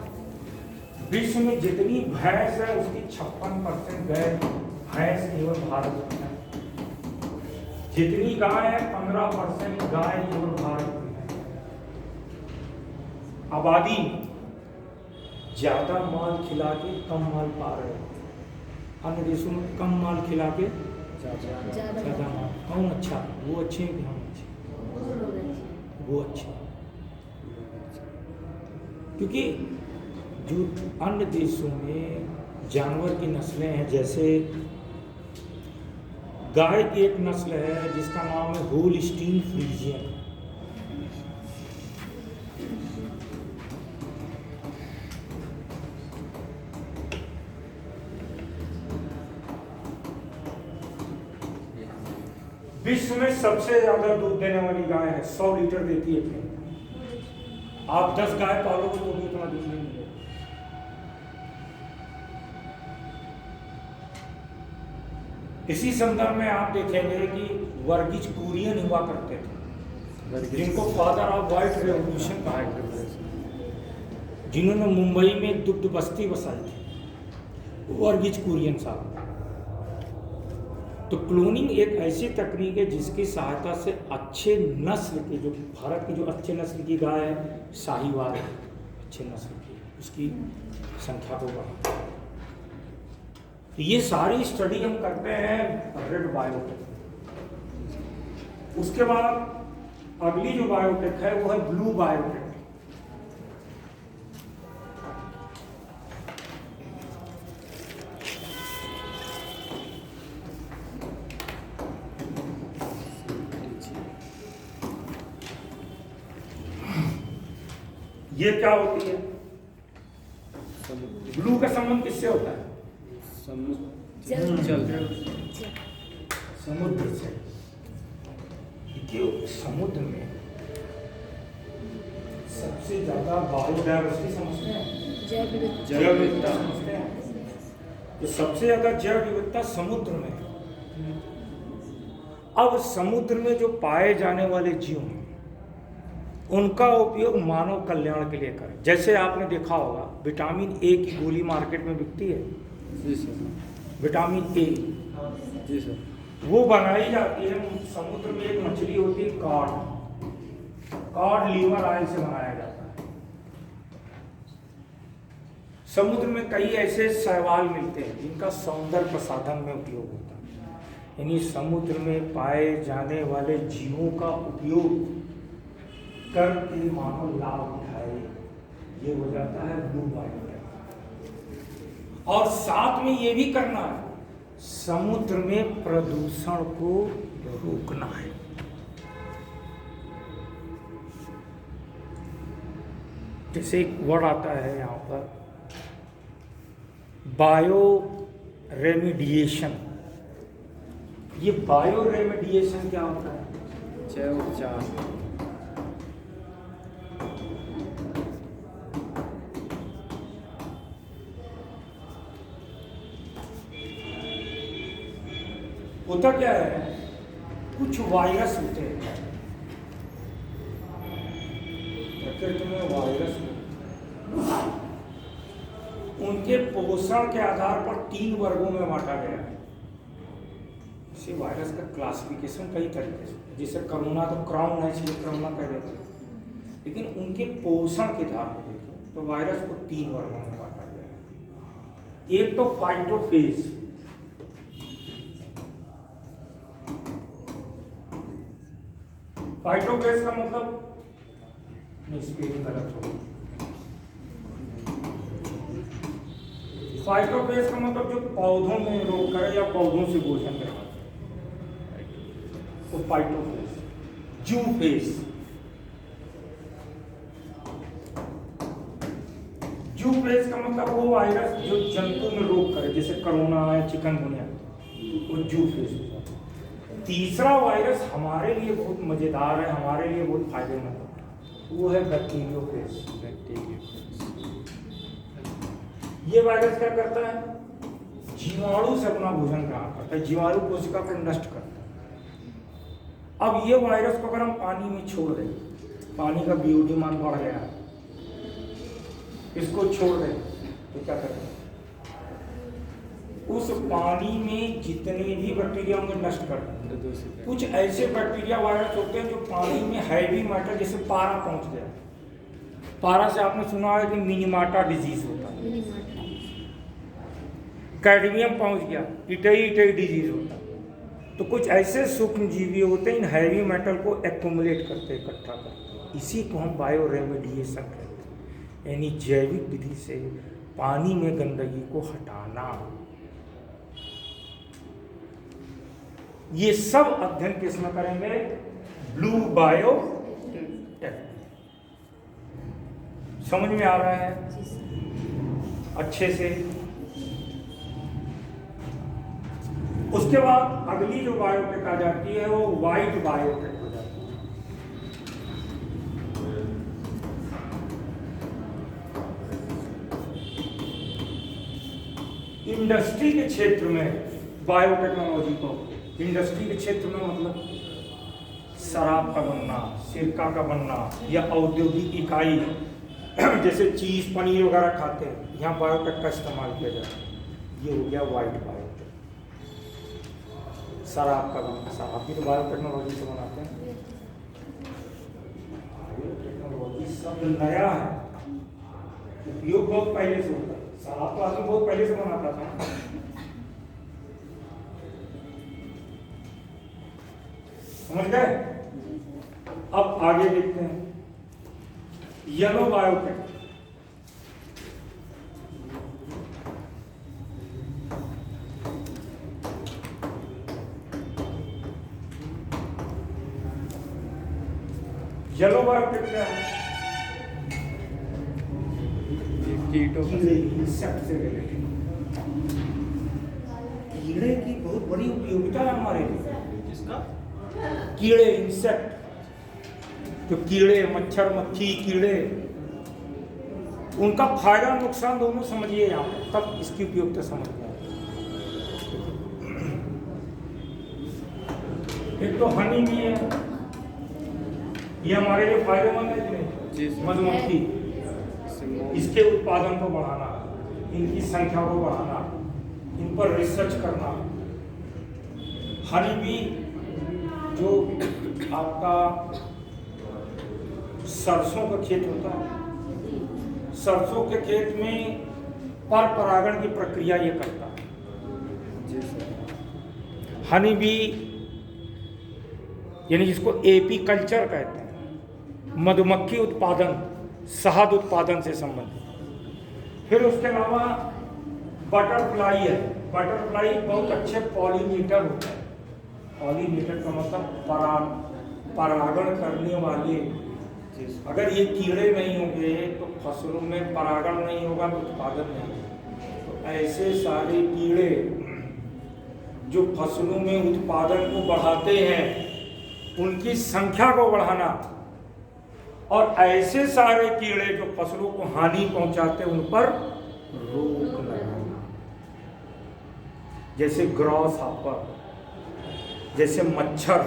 विश्व में जितनी भैंस है उसकी 56% भैंस केवल भारत में है, जितनी गाय है 15% गाय केवल भारत में है। आबादी ज़्यादा माल खिला के कम माल पा रहे हैं, अन्य देशों में कम माल खिला के ज़्यादा माल। कौन अच्छा, वो अच्छे हैं कि हम अच्छे? वो अच्छे, क्योंकि जो अन्य देशों में जानवर की नस्लें हैं, जैसे गाय की एक नस्ल है जिसका नाम है होल्स्टीन फ्रीजियन, विश्व में सबसे ज्यादा दूध देने वाली गाय है, 100 लीटर देती है दिन। आप 10 गाय पालोगे तो भी उतना दूध नहीं मिलेगा। इसी संदर्भ में आप देखेंगे कि वर्गीज कुरियन हुआ करते थे, जिनको फादर ऑफ व्हाइट रेवोल्यूशन कहा करते थे, जिन्होंने मुंबई में दुग्ध बस्ती बसाई थी, वर्गीज कुरियन साहब। तो क्लोनिंग एक ऐसी तकनीक है जिसकी सहायता से अच्छे नस्ल के, जो भारत की जो अच्छे नस्ल की गाय है, साहीवाल है, अच्छे नस्ल की, उसकी संख्या को बढ़ा। तो ये सारी स्टडी हम करते हैं रेड बायोटेक। उसके बाद अगली जो बायोटेक है वो है ब्लू बायोटेक। ये क्या होती है? ब्लू का संबंध किससे होता है? समुद्र से। देखिए समुद्र में सबसे ज्यादा बायोडायवर्सिटी समझते हैं, जैव विविधता समझते हैं, तो सबसे ज्यादा जैव विविधता समुद्र में है। अब समुद्र में जो पाए जाने वाले जीव हैं उनका उपयोग मानव कल्याण के लिए करें। जैसे आपने देखा होगा विटामिन ए की गोली मार्केट में बिकती है, जी सर, विटामिन ए, जी सर, वो बनाई जाती है समुद्र में। एक मछली होती है कॉड लीवर ऑयल से बनाया जाता है। समुद्र में कई ऐसे शैवाल मिलते हैं जिनका सौंदर्य प्रसाधन में उपयोग होता है, यानी समुद्र में पाए जाने वाले जीवों का उपयोग करके मानव लाभ उठाए, ये हो जाता है ब्लू बायोटेक। और साथ में ये भी करना है, समुद्र में प्रदूषण को रोकना है। जैसे एक वर्ड आता है यहाँ पर बायो रेमिडिएशन। ये बायो रेमिडिएशन क्या होता है? जैव उपचार। होता क्या है, कुछ वायरस होते हैं प्रकृति में, वायरस उनके पोषण के आधार पर 3 वर्गों में बांटा गया है। इसी वायरस का क्लासिफिकेशन कई तरीके से, जैसे कोरोना तो क्राउन है, इसलिए कोरोना कह देते हैं, लेकिन उनके पोषण के आधार पर देखें तो वायरस को 3 वर्गों में बांटा गया है। एक तो फाइटोफेज, फाइटोफेज का मतलब, स्पेलिंग गलत हो, फाइटोफेज का मतलब जो पौधों में रोग करे या पौधों से भोजन करवाते तो फाइटोफेज। जूफेज, जूफेज का मतलब वो वायरस जो जंतु में रोग करे, जैसे कोरोना है, चिकनगुनिया, वो जूफेज होता है। तीसरा वायरस हमारे लिए बहुत मजेदार है, हमारे लिए बहुत फायदेमंद है, वो है बैक्टीरियोफेज। ये वायरस क्या करता है, जीवाणु से अपना भोजन ग्रहण करता है, जीवाणु कोशिका को नष्ट करता है। अब ये वायरस को अगर हम पानी में छोड़ दें, पानी का बीओडी मान बढ़ गया है, इसको छोड़ दें तो क्या करें, उस पानी में जितने भी बैक्टीरिया होंगे नष्ट कर दें। कुछ ऐसे बैक्टीरिया वायरस होते हैं जो पानी में हैवी मैटर, जैसे पारा पहुंच गया, पारा से आपने सुना है कि मिनीमाटा डिजीज होता है, कैडमियम पहुंच गया, इटई डिजीज होता है। तो कुछ ऐसे सूक्ष्म जीवी होते हैं, इन हैवी मेटल को एक्युमुलेट करते, इकट्ठा करते, इसी को हम बायो रेमिडिएशन कहते हैं, यानी जैविक विधि से पानी में गंदगी को हटाना। ये सब अध्ययन किसमें करेंगे, ब्लू बायो टेक। समझ में आ रहा है अच्छे से? उसके बाद अगली जो बायोटेक आ जाती है वो वाइट बायोटेक हो जाती है। इंडस्ट्री के क्षेत्र में बायोटेक्नोलॉजी को, इंडस्ट्री के क्षेत्र में मतलब शराब का बनना, सिरका का बनना, या औद्योगिक इकाई जैसे चीज पनीर वगैरह खाते हैं, यहाँ बायोटेक का इस्तेमाल किया जाता है। ये हो गया वाइट बायोटेक। शराब का बनना, शराब भी तो बायोटेक्नोलॉजी से बनाते हैं। बायोटेक्नोलॉजी सब नया है, उपयोग बहुत पहले से होता है। शराब तो आदमी बहुत पहले से बनाता था। समझ गए? अब आगे देखते हैं येलो बायोटेक। येलो बायोटेक क्या है? कीटों कीड़े, इंसेक्ट से रिलेटेड। कीड़े की बहुत बड़ी उपयोगिता है हमारे लिए। किसका? कीड़े, इंसेक्ट, तो कीड़े, मच्छर, मक्खी, कीड़े, उनका फायदा नुकसान दोनों समझिए यहाँ पे, तब इसकी उपयोगिता समझ में आए। एक तो हनी भी है, ये हमारे लिए फायदेमंद है कि नहीं? मधुमक्खी, इसके उत्पादन को बढ़ाना, इनकी संख्या को बढ़ाना, इन पर रिसर्च करना। हनी भी जो आपका सरसों का खेत होता है, सरसों के खेत में पर परागण की प्रक्रिया ये करता है। हनी भी यानी जिसको एपी कल्चर कहते हैं, मधुमक्खी उत्पादन, शहद उत्पादन से संबंधित। फिर उसके अलावा बटरफ्लाई है। बटरफ्लाई बहुत अच्छे पॉलिनेटर होते हैं। पॉलिनेटर का मतलब परागण करने वाले। अगर ये कीड़े नहीं होंगे तो फसलों में परागण नहीं होगा तो उत्पादन नहीं होगा। तो ऐसे सारे कीड़े जो फसलों में उत्पादन को बढ़ाते हैं, उनकी संख्या को बढ़ाना, और ऐसे सारे कीड़े जो फसलों को हानि पहुंचाते हैं उन पर रोक लगाना। जैसे ग्रॉस हॉपर, जैसे मच्छर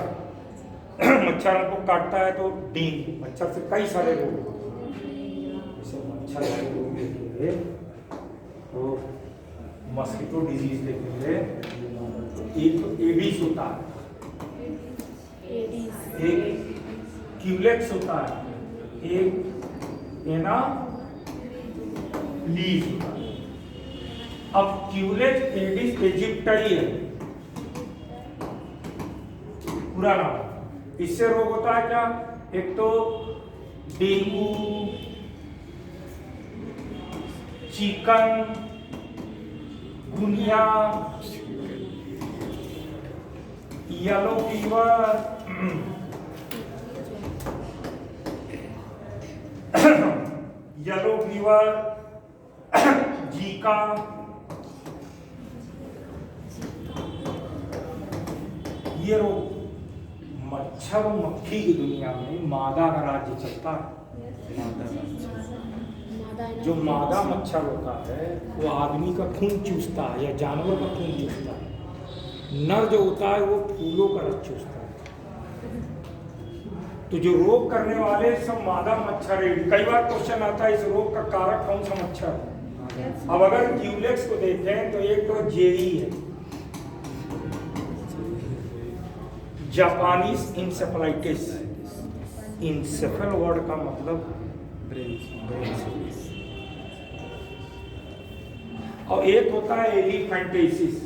मच्छर हमको काटता है तो डेंगू, मच्छर से कई सारे रोग होते हैं। जैसे मच्छर वाले रोग देखेंगे तो मस्किटो डिजीज देखेंगे तो एक तो एडीज होता है, एक क्यूलेक्स होता है, एक एनाफिलीज होता है। अब क्यूलेक्स एडीज इजिप्टाई है पूरा नाम। इससे रोग होता है क्या? एक तो dengue, chikungunya, yellow fever, yellow fever, Zika, ये रोग मच्छर और मक्खी की दुनिया में मादा का राज्य चलता है। जो मादा मच्छर होता है वो आदमी का खून चूसता है या जानवर का खून चूसता है। नर जो होता है वो फूलों का रस चूसता है। तो जो रोग करने वाले सब मादा मच्छर है। कई बार क्वेश्चन आता है इस रोग का कारक कौन सा मच्छर है। अब अगर क्यूलेक्स को देखें तो एक तो जेई है, जापानीज इंसेफेलाइटिस। इंसेफेल वर्ड का मतलब ब्रेन। और एक होता है एलिफेंटिसिस।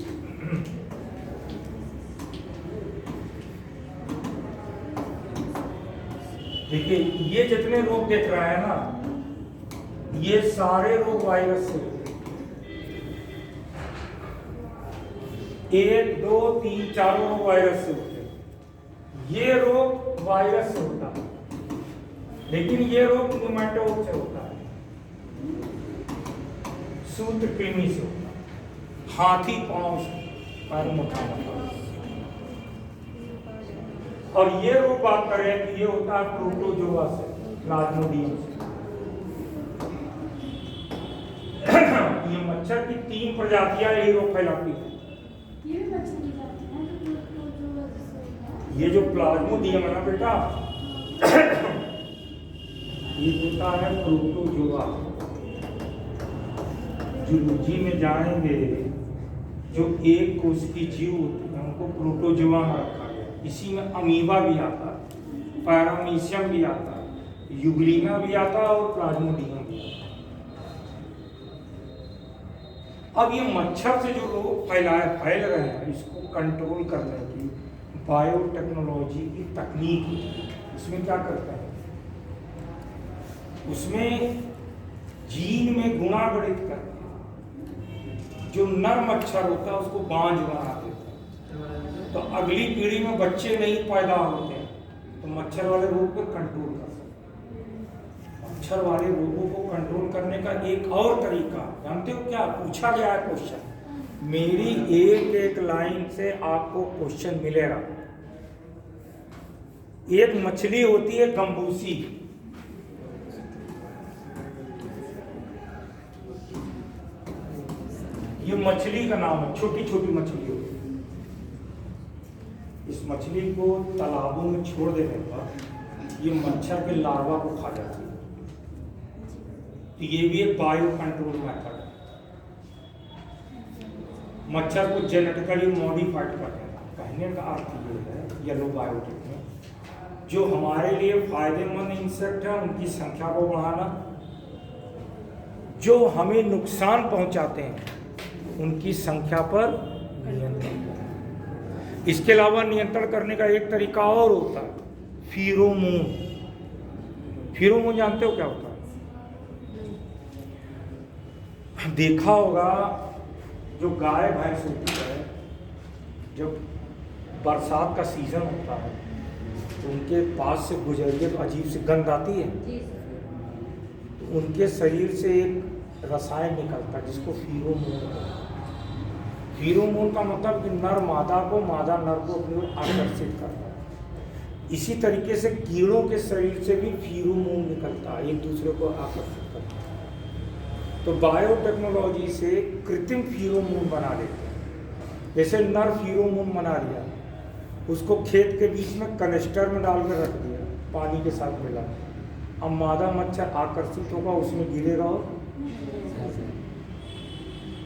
देखिए ये जितने रोग देख रहे हैं ना, ये सारे रोग वायरस से होते हैं। 1 2 3 4 रोग वायरस से होते हैं। ये रोग वायरस से होता है, लेकिन ये रोग न्यूमेटोड से होता है, सूत्रकृमि से होता है, हाथी पांव से, पैर मोटा मोटा। और ये रोग बात करें तो ये होता है प्रोटोजोआ से, प्लाज्मोडियम से। ये मच्छर की 3 प्रजातियां यही रोग फैलाती है। ये भी मच्छर की जाती है ना, जो जिससे ये जो प्लाज्मोडियम है ना बेटा, ये होता है प्रोटोजोआ। जूलॉजी में जाएंगे जो एक कोष की जीव होती है उनको प्रोटोजोआ में रखा गया। इसी में अमीबा भी आता है, पैरामीशियम भी आता है, यूग्लिना भी आता है और प्लाज्मोडियम भी आता है। अब ये मच्छर से जो रोग फैल रहे हैं, इसको कंट्रोल करने की बायोटेक्नोलॉजी की तकनीक है। उसमें क्या करते हैं, उसमें जीन में गुणा गणित करते हैं। जो नर मच्छर होता है उसको बांझ बना देते हैं, तो अगली पीढ़ी में बच्चे नहीं पैदा होते हैं, तो मच्छर वाले रोग को कंट्रोल कर सकते हैं। मच्छर वाले रोगों को कंट्रोल करने का एक और तरीका जानते हो क्या? पूछा गया है क्वेश्चन, मेरी एक एक लाइन से आपको क्वेश्चन मिलेगा। एक मछली होती है गंबूसी, ये मछली का नाम है, छोटी छोटी मछली होती है। इस मछली को तालाबों में छोड़ देने पर ये मच्छर के लार्वा को खा जाती है। तो ये भी एक बायो कंट्रोल मेथड है। मच्छर को जेनेटिकली मॉडिफाइड कर देना, कहने का अर्थ ये है येलो बायोटिक में जो हमारे लिए फायदेमंद इंसेक्ट है उनकी संख्या को बढ़ाना, जो हमें नुकसान पहुंचाते हैं उनकी संख्या पर नियंत्रण करना। इसके अलावा नियंत्रण करने का एक तरीका और होता है, फेरोमोन। फेरोमोन जानते हो क्या होता है? देखा होगा जो गाय भैंस होती है, जब बरसात का सीजन होता है तो उनके पास से गुजरिए तो अजीब सी गंध आती है। तो उनके शरीर से एक रसायन निकलता है जिसको फीरोमोन कहते हैं। फीरोमोन का मतलब कि नर मादा को, मादा नर को अपनी ओर आकर्षित करता है। इसी तरीके से कीड़ों के शरीर से भी फीरोमोन निकलता है, एक दूसरे को आकर्षित करता है। तो बायोटेक्नोलॉजी से कृत्रिम फीरोमोन बना लेते हैं। जैसे नर फीरोमोन बना लिया, उसको खेत के बीच में कनेस्टर में डाल कर रख दिया, पानी के साथ मिला। अब मादा मच्छर आकर्षित होगा, उसमें गिरेगा और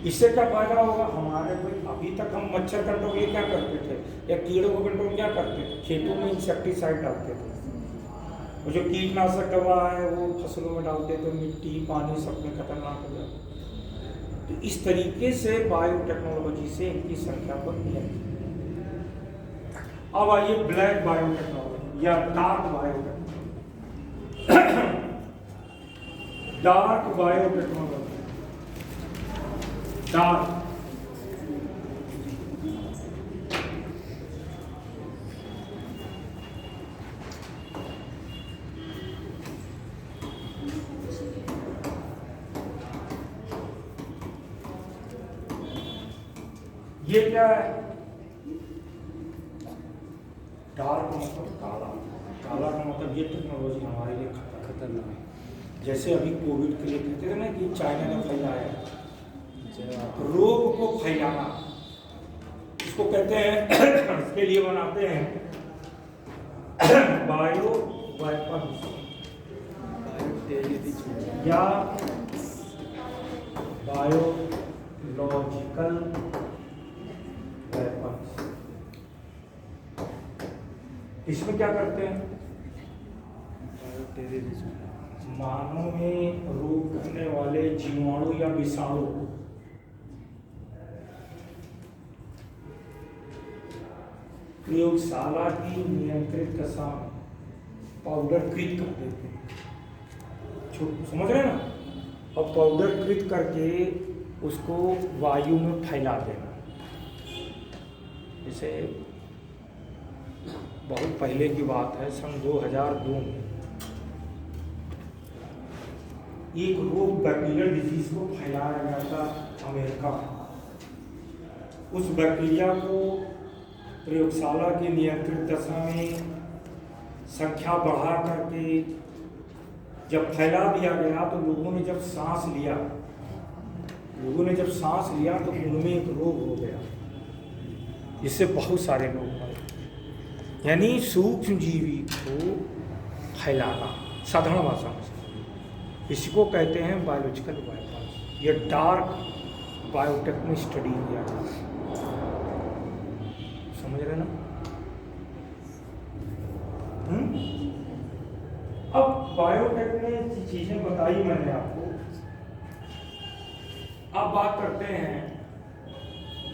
इससे क्या फायदा होगा हमारे को। अभी तक हम मच्छर कंट्रोल ये क्या करते थे या कीड़ों को कंट्रोल क्या करते थे, खेतों में इंसेक्टिसाइड डालते थे। वो जो कीटनाशक दवा है वो फसलों में डालते थे, मिट्टी पानी सब में खतरनाक हो जाता। तो इस तरीके से बायोटेक्नोलॉजी से इनकी संख्या पर नियंत्रण। अब आइए ब्लैक बायोटेक्नोलॉजी या dark biotechnology. Dark biotechnology, dark ये क्या है? डार्क मतलब काला, काला का मतलब ये टेक्नोलॉजी हमारे लिए खतरनाक है। जैसे अभी कोविड के लिए कहते थे ना कि चाइना ने फैलाया रोग को फैलाना, इसको कहते हैं इसके लिए बनाते हैं बायो वेपन्स या बायोलॉजिकल वेपन्स। इसमें क्या करते हैं? मानव में रोग करने वाले जीवाणु या विषाणु प्रयोगशाला की नियंत्रित दशा पाउडरकृत कर देते हैं। समझ रहे हैं ना? और पाउडरकृत करके उसको वायु में फैला देना। जैसे बहुत पहले की बात है, सन 2002 में एक रोग बैक्टीरियल डिजीज को फैलाया गया था अमेरिका में। उस बैक्टीरिया को प्रयोगशाला की नियंत्रित दशा में संख्या बढ़ा करके जब फैला दिया गया तो लोगों ने जब सांस लिया तो उनमें एक रोग हो गया जिससे बहुत सारे लोग मरे। यानी सूक्ष्म जीवी को फैलाना, साधारण भाषा में इसको कहते हैं बायोलॉजिकल वेपन्स। ये डार्क बायोटेक में स्टडी किया जाता है। समझ रहे ना? अब बायोटेक में चीजें बताई मैंने आपको। अब बात करते हैं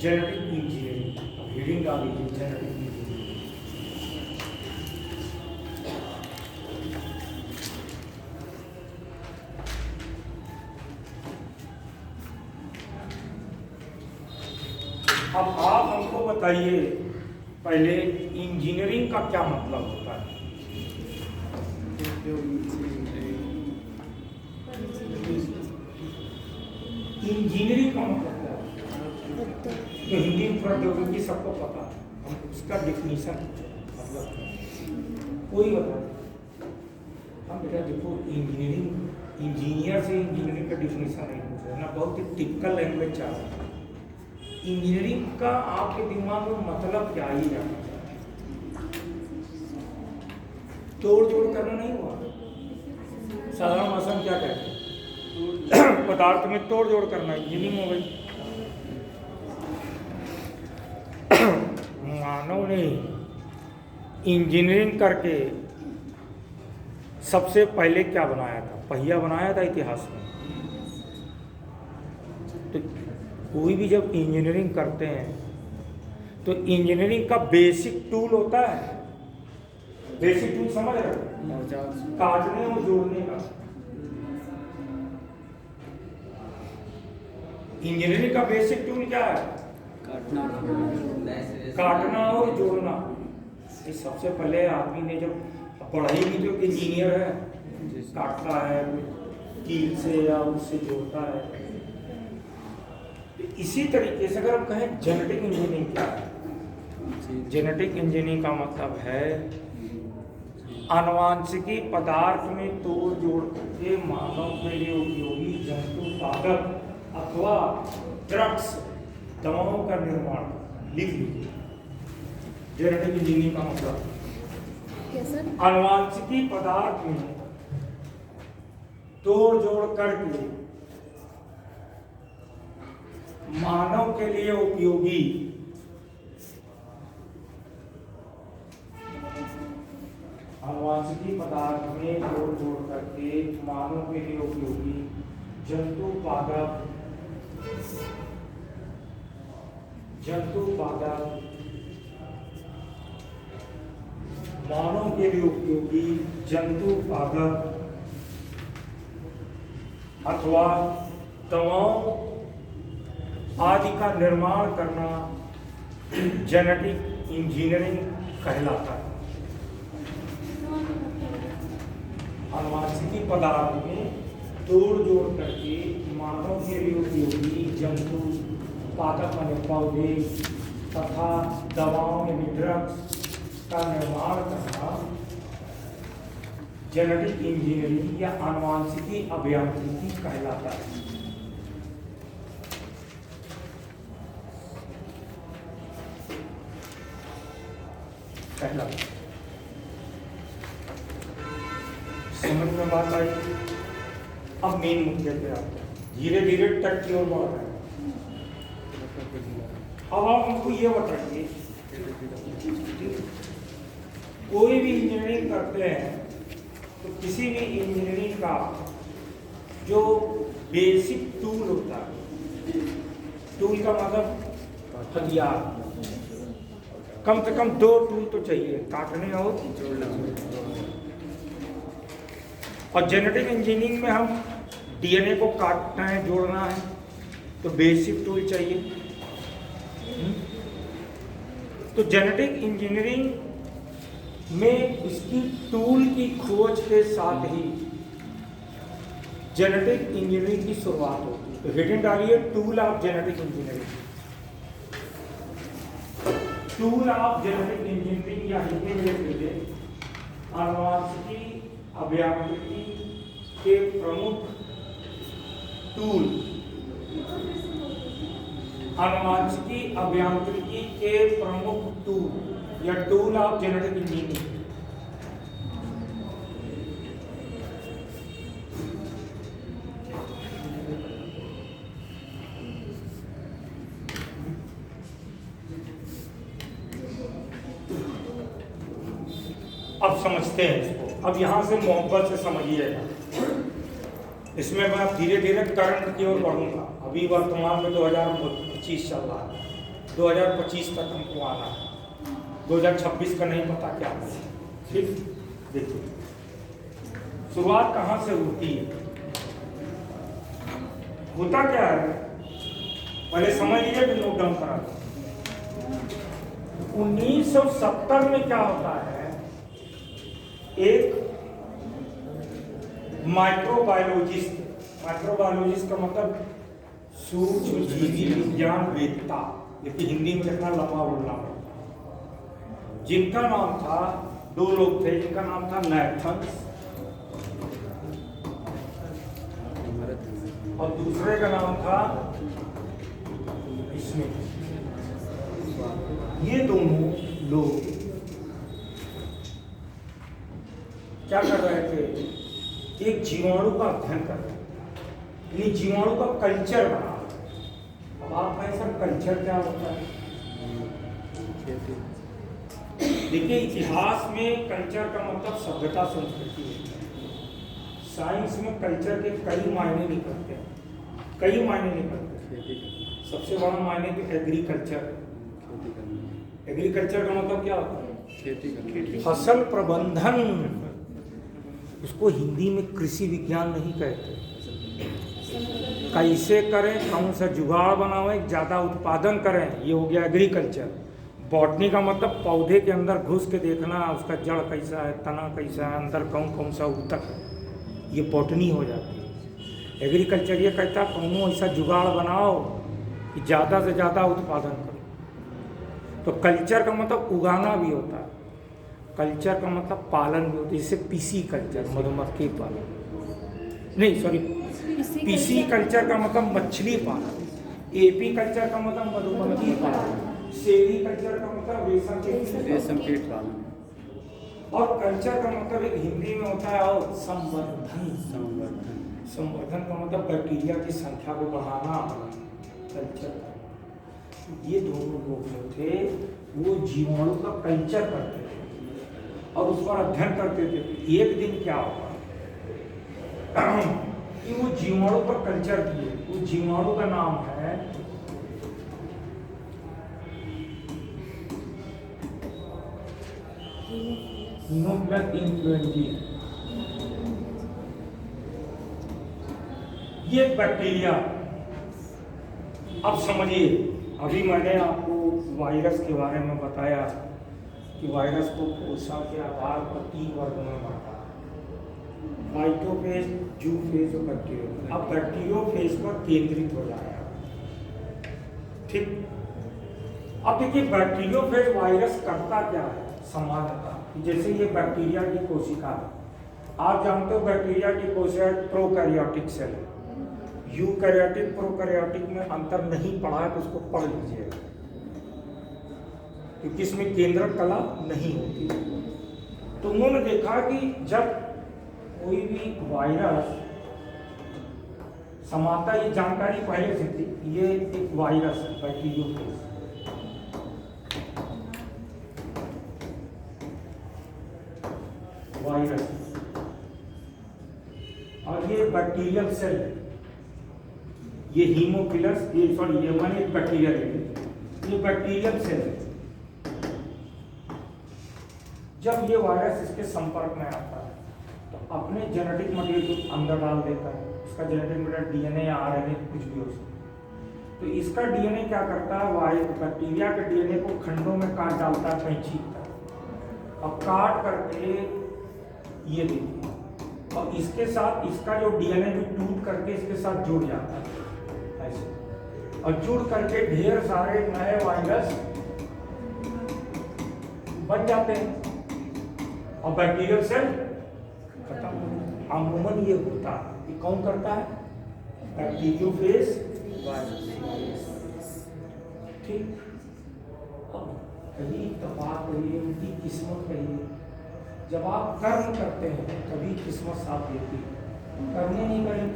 जेनेटिक इंजीनियरिंग। रीडिंग आ गई जेनेटिक इंजीनियरिंग। अब आप हमको बताइए पहले इंजीनियरिंग का क्या मतलब होता है? इंजीनियरिंग का मतलब क्या है? तो हिंदी में प्रौद्योगिकी सबको पता है, हम उसका डिफिनीशन मतलब कोई बता। हम बेटा देखो, इंजीनियर से इंजीनियरिंग का डिफिनीशन नहीं पूछ ना, बहुत ही टिपिकल लैंग्वेज चाह रहा है। इंजीनियरिंग का आपके दिमाग में मतलब क्या ही जाना चाहिए? तोड़ जोड़ करना नहीं हुआ। साधारण भाषा में क्या कहते हैं? पदार्थ में तोड़ जोड़ करना इंजीनियरिंग हो गई। मानव ने इंजीनियरिंग करके सबसे पहले क्या बनाया था? पहिया बनाया था इतिहास में। तो कोई भी जब इंजीनियरिंग करते हैं तो इंजीनियरिंग का बेसिक टूल होता है। बेसिक टूल समझ रहे हो? काटने और जोड़ने का। इंजीनियरिंग का बेसिक टूल क्या है? काटना और जोड़ना। ये सबसे पहले आदमी ने जब पढ़ाई की तो इंजीनियर है, काटता है कील से या उससे जोड़ता है। इसी तरीके से अगर हम कहें जेनेटिक इंजीनियरिंग क्या है? जेनेटिक इंजीनियरिंग का मतलब है आनुवांशिकी पदार्थ में तोड़ जोड़ करके मानव के लिए उपयोगी जंतु पादप अथवा ड्रग्स दवाओं का निर्माण। लिख लीजिए जेनेटिक इंजीनियरिंग का मतलब आनुवांशिकी पदार्थ में तोड़ जोड़ करके मानव के लिए उपयोगी आनुवांशिकी पदार्थ में तोड़ जोड़ करके मानव के लिए उपयोगी जंतु पादप मानव के लिए उपयोगी जंतु पादप अथवा दवाओं आदि का निर्माण करना जेनेटिक इंजीनियरिंग कहलाता है। आनुवांशिकी पदार्थ में तोड़ जोड़ करके मानव के लिए उपयोगी जंतु पादप माने पौधे तथा दवाओं यानी ड्रग्स का निर्माण करना जेनेटिक इंजीनियरिंग या आनुवांशिकी अभियांत्रिकी कहलाता है। समझ में बात आई? अब मेन मुद्दे पे आते हैं, धीरे धीरे तट की ओर बढ़ रहे हैं। अब आप हमको ये बताइए, कोई भी इंजीनियरिंग करते हैं तो किसी भी इंजीनियरिंग का जो बेसिक टूल होता है, टूल का मतलब हथियार, कम से कम 2 टूल तो चाहिए, काटने और जोड़ना। और जेनेटिक इंजीनियरिंग में हम डीएनए को काटना है, जोड़ना है, तो बेसिक टूल चाहिए। तो जेनेटिक इंजीनियरिंग में इसकी टूल की खोज के साथ ही जेनेटिक इंजीनियरिंग की शुरुआत होती है। तो हेडिंग डालिए tool of genetic engineering. Tool of genetic engineering या हिंदी में लिख लीजिए आनुवांशिकी अभियांत्रिकी के प्रमुख टूल। आनुवांशिकी अभियांत्रिकी के प्रमुख टूल या टूल ऑफ जेनेटिक इंजीनियरिंग। अब समझते हैं इसको। अब यहां से मोहब्बत से समझिएगा। इसमें मैं धीरे धीरे करंट की ओर बढ़ूंगा। अभी वर्तमान में 2025 चल रहा है, 2025 तक हमको आना है, 2026 का नहीं पता क्या है। ठीक, देखिए शुरुआत कहाँ से होती है, होता क्या है, पहले समझ लीजिए फिर नोट डाउन करा। 1970 में क्या होता है, एक माइक्रोबायोलॉजिस्ट का मतलब सूक्ष्म जीवी विज्ञान वेत्ता, लेकिन हिंदी में कितना लंबा बोलना पड़ता, जिनका नाम था, 2 लोग थे, जिनका नाम था नैथन्स और दूसरे का नाम था स्मिथ। ये दोनों लोग क्या कर रहे थे, एक जीवाणु का अध्ययन कर रहे थे, यानी जीवाणु का कल्चर बना। अब आप कहें सर कल्चर क्या होता है? देखिए इतिहास में कल्चर का मतलब सभ्यता संस्कृति है। साइंस में कल्चर के कई मायने निकलते हैं, कई मायने निकलते हैं। सबसे बड़ा मायने तो एग्रीकल्चर। एग्रीकल्चर का मतलब क्या होता है? खेती, फसल प्रबंधन। उसको हिंदी में कृषि विज्ञान नहीं कहते, कैसे करें, कौन सा जुगाड़ बनावें, ज़्यादा उत्पादन करें, ये हो गया एग्रीकल्चर। बॉटनी का मतलब पौधे के अंदर घुस के देखना, उसका जड़ कैसा है, तना कैसा है, अंदर कौन कौन सा ऊतक है, ये बॉटनी हो जाती है। एग्रीकल्चर ये कहता है कौनो ऐसा जुगाड़ बनाओ कि ज़्यादा से ज़्यादा उत्पादन करो। तो कल्चर का मतलब उगाना भी होता है, कल्चर का मतलब पालन भी होता है। जैसे पीसी कल्चर, मधुमक्खी पालन, नहीं सॉरी, पीसी कल्चर का मतलब मछली पालन, एपी कल्चर का मतलब मधुमक्खी पालन, सेरी कल्चर का मतलब रेशम कीट पालन, और कल्चर का मतलब एक हिंदी में होता है और संवर्धन। संवर्धन का मतलब बैक्टीरिया की संख्या को बढ़ाना, कल्चर। ये दोनों लोग जो थे वो जीवाणु का कल्चर करते थे और उस पर अध्ययन करते थे। एक दिन क्या होगा कि वो जीवाणु पर कल्चर किए। उस जीवाणु का नाम है हीमोफिलस इन्फ्लुएंजाe। ये बैक्टीरिया, अब समझिए, अभी मैंने आपको वायरस के बारे में बताया कि वायरस को कोशिका के आधार पर 3 वर्गों में बांटा, माइटोफेज, जूफेज और बैक्टीरियोफेज। अब बैक्टीरियोफेज पर केंद्रित हो जाएगा, ठीक। अब देखिए बैक्टीरियोफेज वायरस करता क्या है सामान्यतः, जैसे ये बैक्टीरिया की कोशिका है, आप जानते हो बैक्टीरिया की कोशिका प्रोकैरियोटिक सेल है। यूकैरियोटिक प्रोकैरियोटिक में अंतर नहीं पड़ा है तो उसको पढ़ लीजिएगा, क्योंकि इसमें केंद्रक कला नहीं होती। तो उन्होंने देखा कि जब कोई भी वायरस समाता, ये जानकारी पहले से थी, ये एक वायरस है बैक्टीरियोफेज। वायरस और ये बैक्टीरियल सेल है, ये हीमोफिलस, ये सॉरी ये मैंने एक बैक्टीरिया ले ली, ये बैक्टीरियल सेल है। जब ये वायरस इसके संपर्क में आता है तो अपने जेनेटिक मटेरियल अंदर डाल देता है। इसका जेनेटिक मटेरियल डीएनए या आरएनए कुछ भी हो सकता है। तो इसका डीएनए क्या करता है, बैक्टीरिया के डीएनए को खंडों में काट डालता है, कहीं छींटता है और काट करके ये देखिए, और इसके साथ इसका जो डीएनए भी टूट करके इसके साथ जुड़ जाता है ऐसे, और जुड़ करके ढेर सारे नए वायरस बन जाते हैं और बैक्टीरियल सेल खत्म। अमूमन ये होता है, ये कौन करता है, बैक्टीरियोफेज वायरस, ठीक। कभी इत्तेफाक कहिए, उनकी किस्मत कहिए, जब आप कर्म करते हैं तभी किस्मत साथ देती है। करने नहीं करें,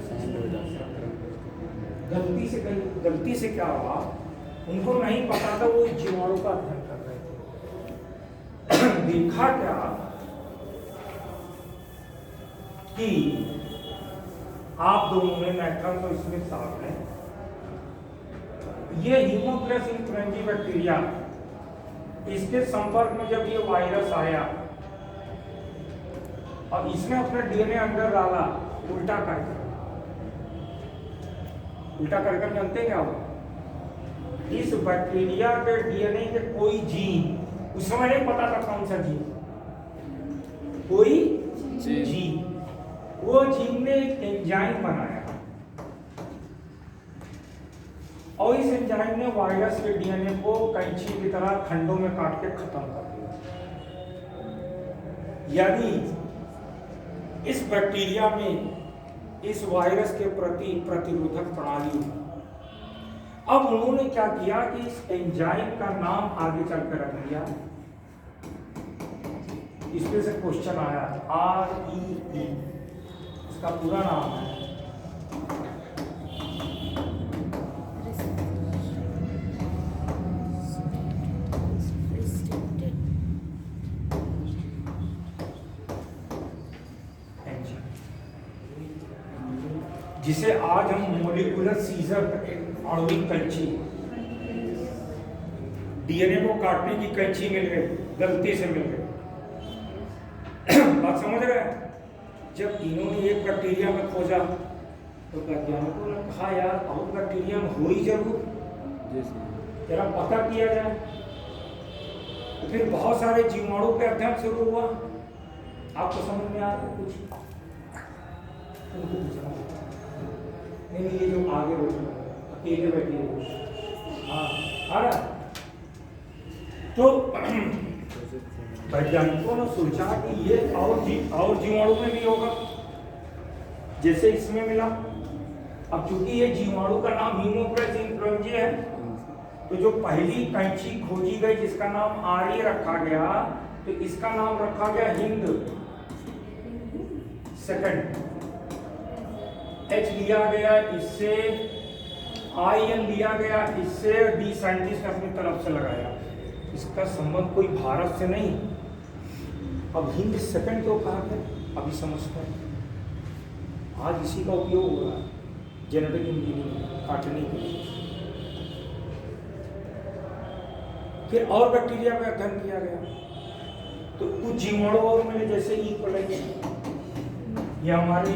गलती से कहीं, गलती से क्या हुआ, उनको नहीं पता था, वो जीवाणु का अध्ययन कर रहे थे। देखा क्या कि आप दोनों ने नाइट्रम तो इसमें साथ है, ये हीमोफिलस इन्फ्लुएंजाe बैक्टीरिया, इसके संपर्क में जब ये वायरस आया और इसने अपना डीएनए अंदर डाला, उल्टा करके, उल्टा करके जानते हैं क्या हुआ, इस बैक्टीरिया के डीएनए के कोई जीन, उस समय नहीं पता था कौन सा जीन, कोई जीन, वो जीन ने एक एंजाइम बनाया और इस एंजाइम ने वायरस के डीएनए को कैंची की तरह खंडों में काट के खत्म कर दिया। यानी इस बैक्टीरिया में इस वायरस के प्रति प्रतिरोधक प्रणाली है। अब उन्होंने क्या किया कि इस एंजाइम का नाम आगे चलकर रख दिया, इसमें से क्वेश्चन आया REE, इसका पूरा नाम है जिसे आज हम मोलिकुलर सीजर, आणविक कैंची, डीएनए को काटने की कैंची मिल गई, गलती से मिल गई। बात समझ रहे हैं? जब इन्होंने एक बैक्टीरिया में खोजा तो वैज्ञानिकों ने कहा यार और बैक्टीरिया में हो ही जरूर, जरा पता किया जाए। तो फिर बहुत सारे जीवाणु पे अध्ययन शुरू हुआ। आपको समझ में आ रहा है कुछ? नहीं ये जो आगे बैठे अकेले बैठे हैं, हाँ आ रहा। तो वैज्ञानिकों ने सोचा कि ये और जीवाणु में भी होगा जैसे इसमें मिला। अब चूंकि ये जीवाणु का नाम हीमोप्लेस इन्फ्लुएंजा है, तो जो पहली कैंची खोजी गई जिसका नाम आर्य रखा गया, तो इसका नाम रखा गया हिंद। सेकंड एच लिया गया इससे, IN लिया गया इससे, डी साइंटिस्ट ने अपनी तरफ से लगाया। इसका संबंध कोई भारत से नहीं। अब हिंद सेकंड तो कहा गया, अभी समझते हैं। आज इसी का उपयोग हो रहा है जेनेटिक इंजीनियरिंग काटने के लिए। फिर और बैक्टीरिया का अध्ययन किया गया, तो कुछ जीवाणु और मिले जैसे ई कोलाई, ये हमारी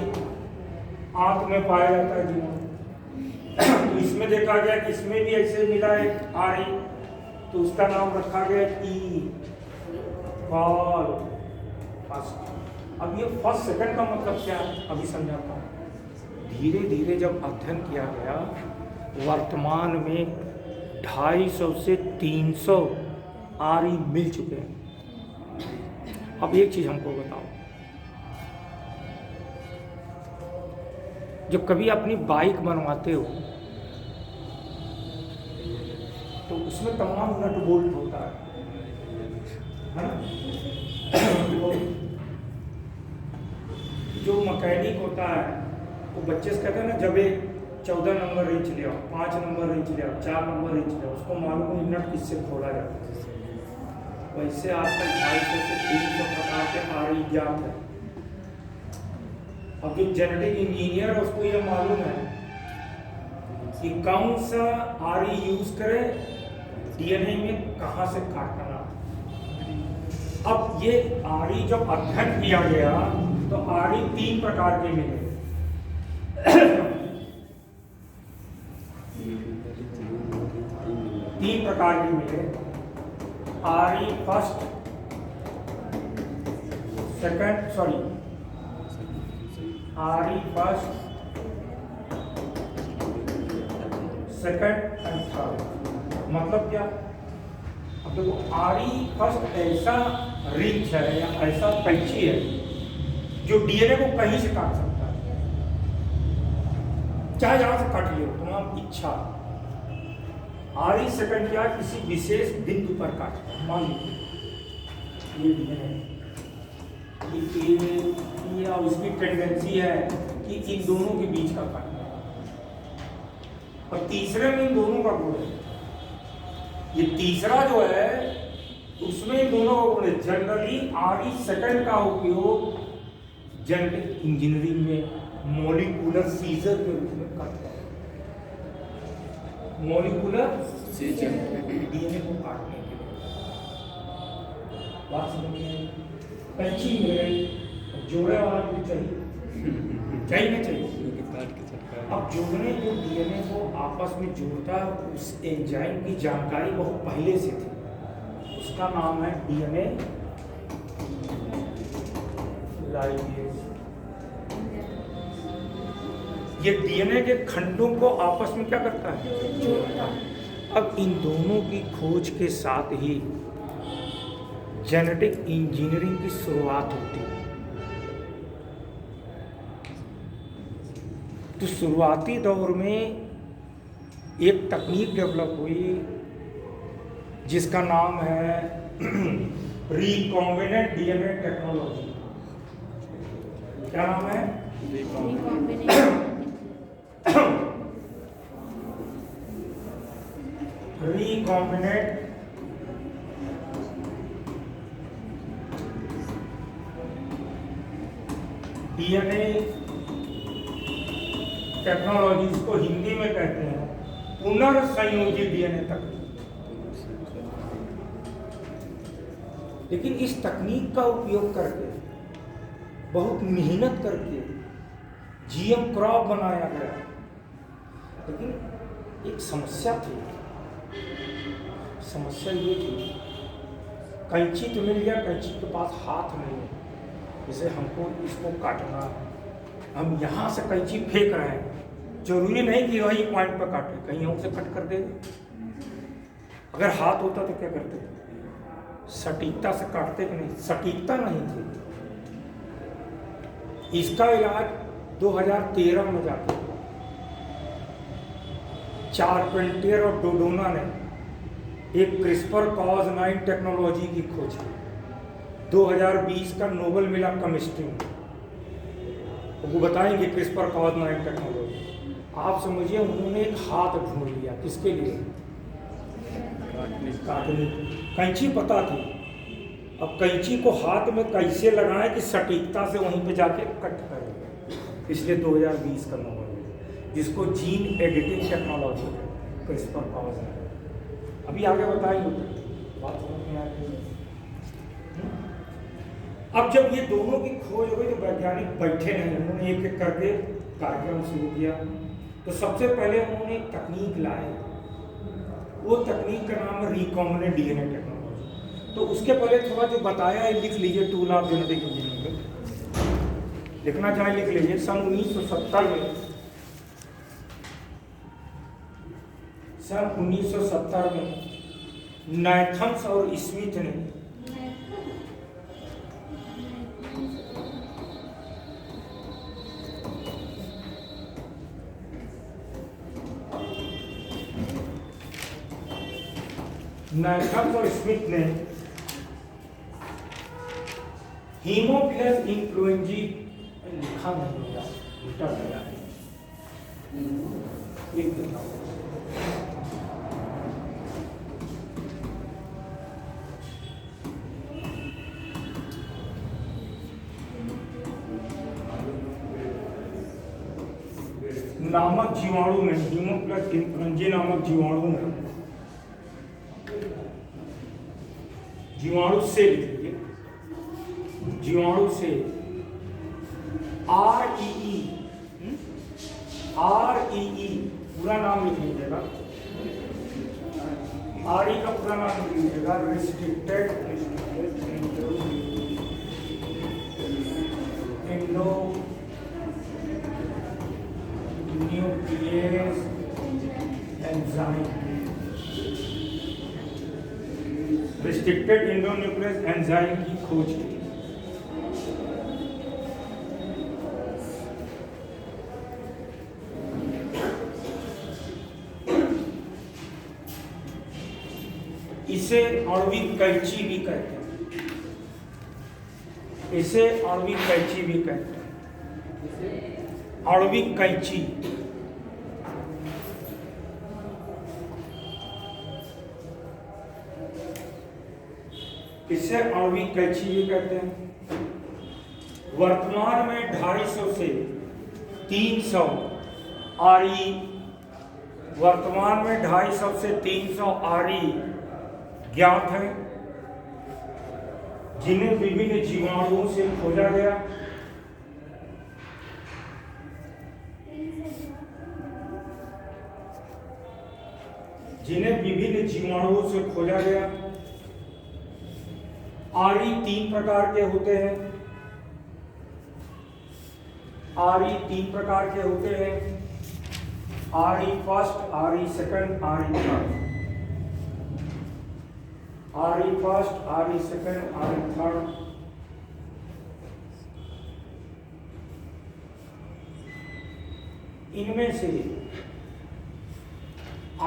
आंत में पाया जाता है जीवाणु। तो इसमें देखा गया कि इसमें भी ऐसे मिला है आरी, तो उसका नाम रखा गया ई कॉल फर्स्ट। अब ये फर्स्ट सेकंड का मतलब क्या है अभी समझाता हूँ। धीरे धीरे जब अध्ययन किया गया, वर्तमान में 250 से 300 आरी मिल चुके हैं। अब एक चीज हमको बताओ, जब कभी अपनी बाइक बनवाते हो तो उसमें तमाम नट बोल्ट होता है ना? जो मैकेनिक होता है वो बच्चे से कहते हैं ना, जब एक 14 नंबर इंच ले आओ, 5 नंबर इंच ले आओ, 4 नंबर इंच ले आओ, उसको मालूम है नट किससे खोला जाता है। वैसे आजकल 250 से 300 प्रकार के आरी ज्ञात है। अब जो जेनेटिक इंजीनियर है उसको ये मालूम है कि कौन सा आरी यूज करे DNA में कहाँ से काटना। अब ये आरी जब अध्ययन किया गया तो आरी 3 प्रकार के मिले। तीन प्रकार के मिले, आरी फर्स्ट, सेकंड, सॉरी आरी फर्स्ट, सेकंड एंड थर्ड। मतलब क्या? अब देखो, आरी फर्स्ट ऐसा रिंच है या ऐसा कैंची है जो DNA को कहीं से काट सकता है, चाहे जहां से काट लियो, तुम्हारी इच्छा। आरी सेकंड क्या, किसी विशेष बिंदु पर काटता है। मान लीजिए ये DNA या उसकी टेंडेंसी है कि इन दोनों के बीच का काटना, और तीसरे में इन दोनों का गुण है। ये तीसरा जो है उसमें इन दोनों का गुण है। जनरली आरी सेकंड का उपयोग जेनेटिक इंजीनियरिंग में मॉलिक्यूलर सीजर के रूप में करते हैं। मॉलिक्यूलर सीजर DNA को काटने के लिए। बात समझ में आई? कैंची मिल गई, जोड़े वाला भी चाहिए, चाहिए ना चाहिए। अब जोड़ने जो DNA को आपस में जोड़ता है, उस एंजाइम की जानकारी बहुत पहले से थी, उसका नाम है DNA लाइगेज। ये DNA के खंडों को आपस में क्या करता है? जोड़ता है। अब इन दोनों की खोज के साथ ही जेनेटिक इंजीनियरिंग की शुरुआत होती है। तो शुरुआती दौर में एक तकनीक डेवलप हुई जिसका नाम है रिकॉम्बिनेंट DNA टेक्नोलॉजी। क्या नाम है? रिकॉम्बिनेंट DNA टेक्नोलॉजी, इसको हिंदी में कहते हैं पुनर्संयोजित DNA तकनीक। लेकिन इस तकनीक का उपयोग करके, बहुत मेहनत करके जीएम क्रॉप बनाया गया, लेकिन एक समस्या थी। समस्या ये थी, कैंची तो मिल गया, कैंची के पास हाथ नहीं है, जैसे हमको इसको काटना है, हम यहाँ से कैंची फेंक रहे हैं, जरूरी नहीं कि वही पॉइंट पर काटे, कहीं और से कट कर देंगे। अगर हाथ होता तो क्या करते, सटीकता से काटते कि नहीं, सटीकता नहीं थी। इसका इलाज 2013 में जाके चार्पेंटियर और डोडोना ने एक क्रिस्पर-Cas9 टेक्नोलॉजी की खोज की। 2020 का नोबेल मिला केमिस्ट्री में, वो बताएंगे क्रिस्पर-Cas9 टेक्नोलॉजी। आप समझिए उन्होंने एक हाथ ढूंढ लिया, किसके लिए, काटने। कैंची पता थी, अब कैंची को हाथ में कैसे लगाएं कि सटीकता से वहीं पे जाके कट करें, इसलिए 2020 का नोबेल मिला, जिसको जीन एडिटिंग टेक्नोलॉजी है, क्रिस्पर-Cas9। अभी आगे बताएंगे, बात समझ में आ रही है। अब जब ये दोनों की खोज हो गई तो वैज्ञानिक बैठे नहीं, उन्होंने एक एक करके कार्यक्रम शुरू किया। तो सबसे पहले उन्होंने एक तकनीक लाए, वो तकनीक का नाम है रिकॉम्बिनेंट डीएनए टेक्नोलॉजी। तो उसके पहले थोड़ा जो बताया है लिख लीजिए, टूल ऑफ जेनेटिक इंजीनियरिंग लिखना चाहे लिख लीजिए। सन 1970 में नाथन्स और स्मिथ ने नाथन्स और स्मिथ ने हीमोफिलस इन्फ्लुएंजी, लिखा नहीं गया, उल्टा गया है, लिख देता हूं। नामक जीवाणु में, हीमोफिलस इन्फ्लुएंजी नामक जीवाणु में, जीवाणु से लिख लीजिए, जीवाणु से REE पूरा नाम लिख लीजिएगा, RE का पूरा नाम लिख लीजिएगा, restricted Indo nucleus enzyme, restricted endonuclease enzyme की खोज की। इसे आणविक कैंची भी कहते हैं, इसे आणविक कैंची भी कहते हैं, आणविक कैंची। इसे आणविक कैंची भी कहते हैं। वर्तमान में 250 से 300 RE, वर्तमान में 250 से 300 RE ज्ञात है, जिन्हें विभिन्न जीवाणुओं से खोजा गया। जिन्हें विभिन्न जीवाणुओं से खोजा गया। RE 3 प्रकार के होते हैं, RE 3 प्रकार के होते हैं, RE first, RE second, RE third. RE first, RE second, RE third. इनमें से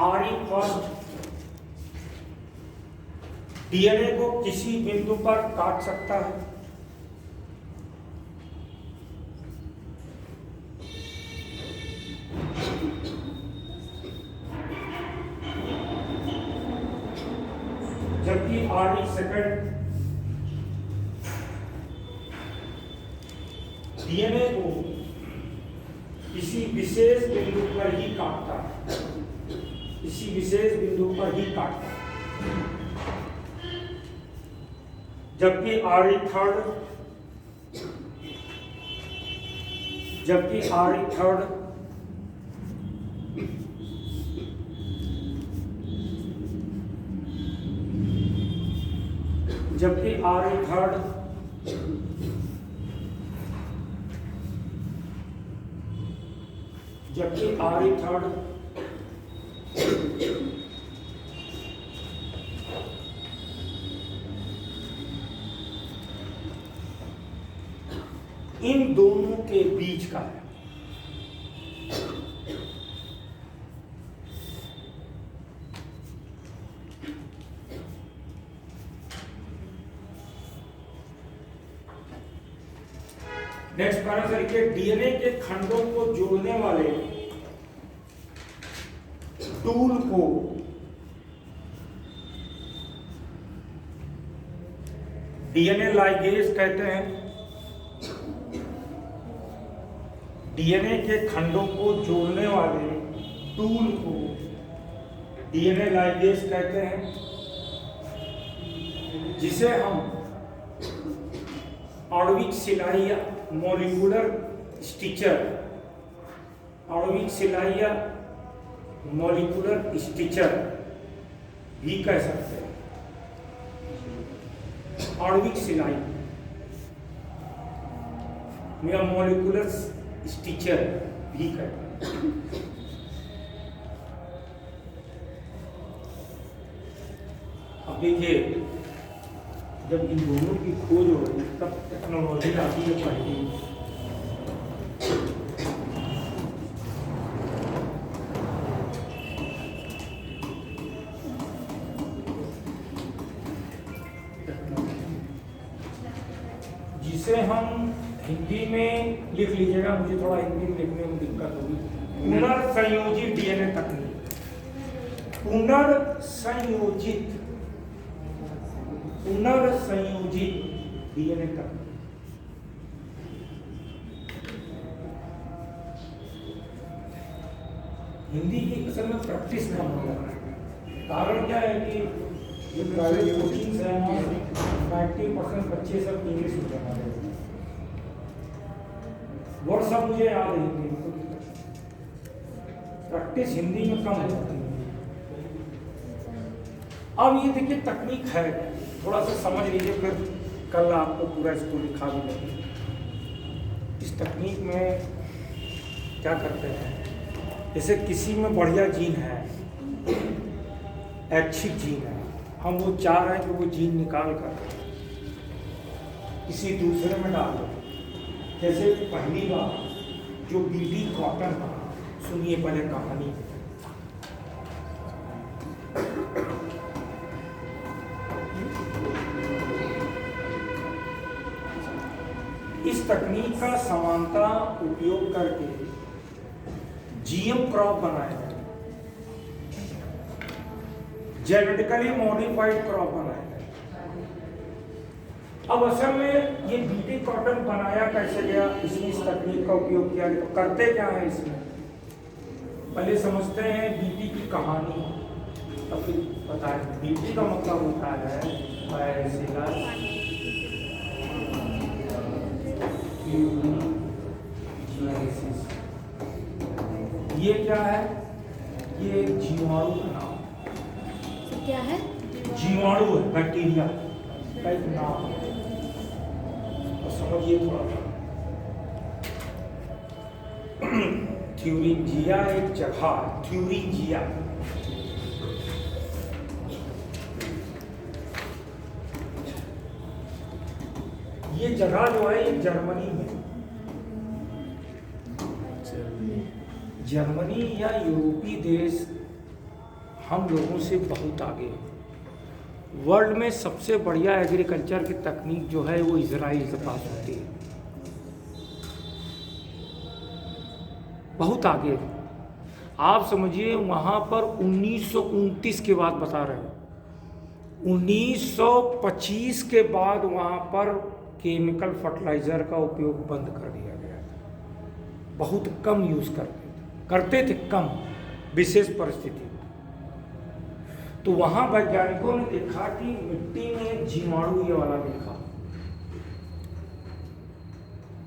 RE फर्स्ट डीएनए को किसी बिंदु पर काट सकता है, जबकि RE सेकंड डीएनए को किसी विशेष बिंदु पर ही काटता है, किसी विशेष बिंदु पर ही काटता है। जबकि RE थर्ड जबकि Re थर्ड जबकि Re थर्ड इन दोनों के बीच का है। नेक्स्ट पैराग्राफ के डीएनए के खंडों को जोड़ने वाले टूल को डीएनए लाइगेज कहते हैं। डीएनए के खंडों को जोड़ने वाले टूल को डीएनए लाइगेज कहते हैं, जिसे हम आणविक सिलाई या मॉलिक्यूलर स्टिचर भी कह सकते हैं। आणविक सिलाई या मॉलिक्यूलर स्टिचर भी कहते हैं। अब देखिए, जब इन दोनों की खोज हो रही तब टेक्नोलॉजी आती है पहली। जिसे हम हिंदी में लिख लीजिएगा, मुझे थोड़ा हिंदी में लिखने में दिक्कत होगी। पुनर्संयोजित डीएनए तकनीक, पुनर्संयोजित डीएनए तकनीक। हिंदी की असल में प्रैक्टिस कम हो रहा है। कारण क्या है कि ये प्राइवेट कोचिंग है, 90% बच्चे सब इंग्लिश में पढ़ा रहे हैं। वर्ड सब मुझे याद है हिंदी में, प्रैक्टिस हिंदी में कम होती है। अब ये देखिए तकनीक है, थोड़ा सा समझ लीजिए, फिर कल आपको पूरा इसको लिखा भी देंगे। इस तकनीक में क्या करते हैं, जैसे किसी में बढ़िया जीन है, ऐच्छिक जीन है, हम वो चाह रहे हैं कि वो जीन निकाल कर किसी दूसरे में डाल दो। जैसे पहली बार जो बीडी कॉटन था, सुनिए पहले कहानी। इस तकनीक का समानता उपयोग करके जीएम क्रॉप बनाया गया, जेनेटिकली मॉडिफाइड क्रॉप बनाया गया। अब असल में ये बीटी कॉटन बनाया कैसे गया, इसमें इस तकनीक का उपयोग किया गया। तो करते क्या है इसमें, पहले समझते हैं बीटी की कहानी, तब फिर बताएं। बीटी का मतलब होता है बैसिलस ट्यूबरकुलोसिस। ये क्या है, ये जीवाणु का नाम। क्या है? जीवाणु है, बैक्टीरिया का एक नाम है, तो समझिए थोड़ा सा। थ्यूरिंजिया एक जगह, थ्यूरिंजिया ये जगह जो है ये जर्मनी में, जर्मनी या यूरोपीय देश हम लोगों से बहुत आगे है। वर्ल्ड में सबसे बढ़िया एग्रीकल्चर की तकनीक जो है वो इजराइल के पास होती है, बहुत आगे है। आप समझिए वहाँ पर 1929 के बाद बता रहे हैं, 1925 के बाद वहाँ पर केमिकल फर्टिलाइज़र का उपयोग बंद कर दिया गया था। बहुत कम यूज़ करते थे कम विशेष परिस्थिति। तो वहाँ वैज्ञानिकों ने देखा कि मिट्टी में जीवाणु ये वाला देखा,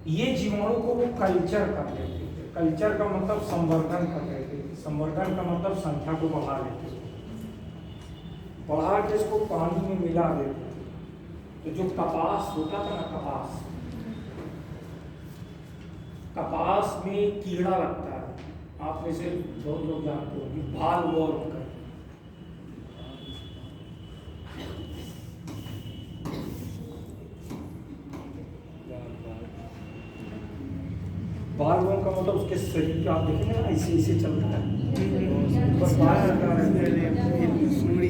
ये जीवाणु को वो कल्चर कर लेते थे। कल्चर का मतलब संवर्धन कर लेते थे। संवर्धन का मतलब संख्या को बढ़ा लेते थे। बढ़ा के इसको पानी में मिला देते थे। तो जो कपास होता था ना, कपास में कीड़ा लगता है, आप में से बहुत लोग जानते हो कि बाल वॉर्म कर, बाल वॉर्म का मतलब उसके शरीर का आप देखेंगे ना, ऐसे ऐसे चलता है, बस बाल लगा रहते हैं, सुंगड़ी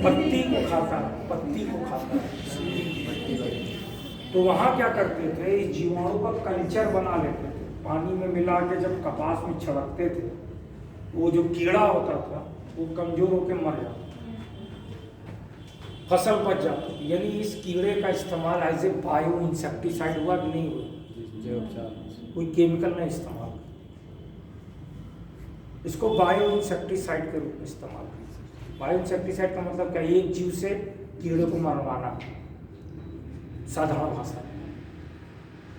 पत्ती को खाता है, पत्ती को खाता है। तो वहाँ क्या करते थे, इस जीवाणु का कल्चर बना लेते थे, पानी में मिला के जब कपास में छिड़कते थे, वो जो कीड़ा होता था वो कमजोर होकर मर जाता, फसल बच जाती। यानी इस कीड़े का इस्तेमाल एज ए बायो इंसेक्टिसाइड हुआ कि नहीं हुआ, कोई केमिकल नहीं इस्तेमाल, इसको बायो इंसेक्टिसाइड के रूप में इस्तेमाल किया। बायो इंसेक्टिसाइड का मतलब क्या, एक जीव से कीड़े को मरवाना। साधारण भाषा में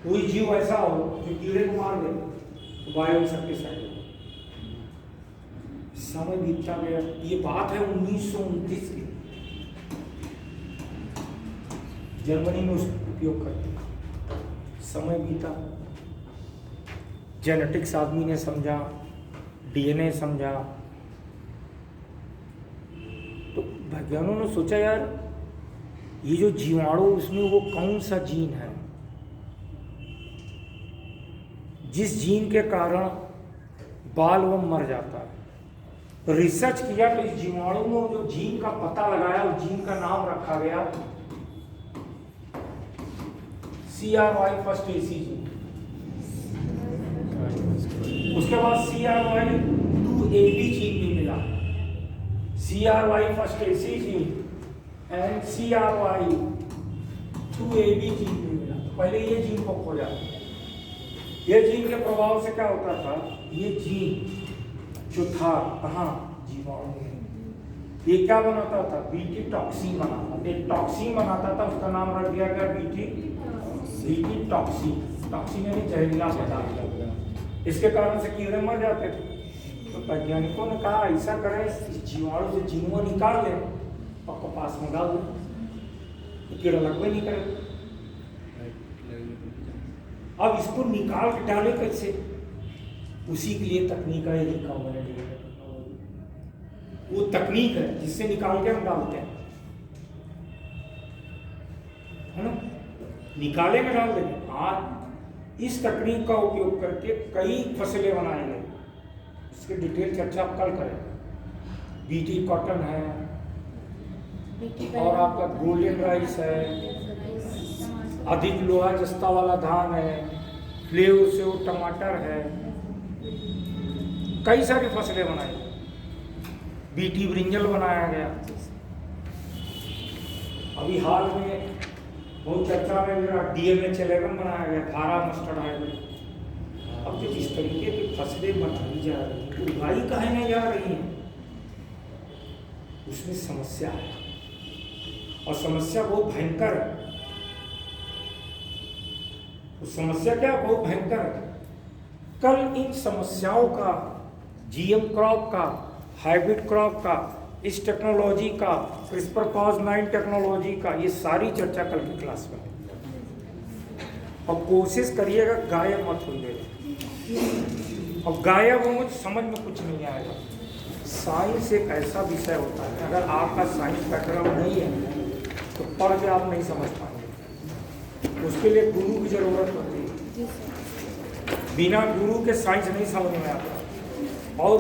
कोई जीव ऐसा हो जो कीड़े को मार दे तो बायो इंसेक्टिसाइड हो। समय बीतता गया, ये बात है 1929 की, जर्मनी में उसका उपयोग करते। समय बीता, जेनेटिक्स आदमी ने समझा, डीएनए समझा, तो वैज्ञानिकों ने सोचा यार ये जो जीवाणु उसमें वो कौन सा जीन है जिस जीन के कारण बाल वो मर जाता है। रिसर्च किया तो इस जीवाणु में जो जीन का पता लगाया, उस जीन का नाम रखा गया CRY फर्स्ट AC जीन। उसके बाद CRY2AB जीन भी मिला, CRY first AC gene and CRY2AB gene भी मिला। पहले ये जीन को खोजा, ये जीन के प्रभाव से क्या होता था, ये जीन जो था कहाँ, जीवाणु में, ये क्या बनाता था, बीटी टॉक्सिन बनाता था। एक टॉक्सिन बनाता था, उसका नाम रख दिया गया बीटी टॉक्सिन। टॉक्सिन यानी जहरीला पदार्थ, इसके कारण से कीड़े मर जाते थे। तो वैज्ञानिकों ने कहा ऐसा करें, इस जीवाणु से जीनुआ निकाल लें और कपास में डाल दें, तो कीड़ा लगवे नहीं करे। अब इसको निकाल के डाले कैसे, उसी के लिए तकनीक है, यही काम मैंने लिया है। वो तकनीक है जिससे निकाल के हम डालते हैं, है ना, निकाले में डाल देंगे। आज इस तकनीक का उपयोग करके कई फसलें बनाई गई, इसकी डिटेल चर्चा आप कल करें। बीटी कॉटन है, और आपका गोल्डन राइस है, अधिक लोहा जस्ता वाला धान है, फ्लेवर से वो टमाटर है, कई सारी फसलें बनाई, बीटी ब्रिंजल बनाया गया। अभी हाल में बहुत चर्चा में मेरा DMH 11 बनाया गया, खारा मस्टर्ड हाइब्रिड। अब जो इस तरीके की फसलें बनाई जा रही हैं, तो उगाई काहे नहीं जा रही हैं, उसमें समस्या है, और समस्या बहुत भयंकर है। तो समस्या क्या बहुत भयंकर है। कल इन समस्याओं का, GM क्रॉप का, हाइब्रिड क्रॉप का, इस टेक्नोलॉजी का, CRISPR-Cas9 टेक्नोलॉजी का, ये सारी चर्चा कल की क्लास में। और कोशिश करिएगा गायब मत होइएगा, और गायब हो मुझे समझ में कुछ नहीं आएगा। साइंस एक ऐसा विषय होता है, अगर आपका साइंस बैकग्राउंड नहीं है तो पढ़ के आप नहीं समझ पाएंगे, उसके लिए गुरु की जरूरत होती है। बिना गुरु के साइंस नहीं समझ में आता। और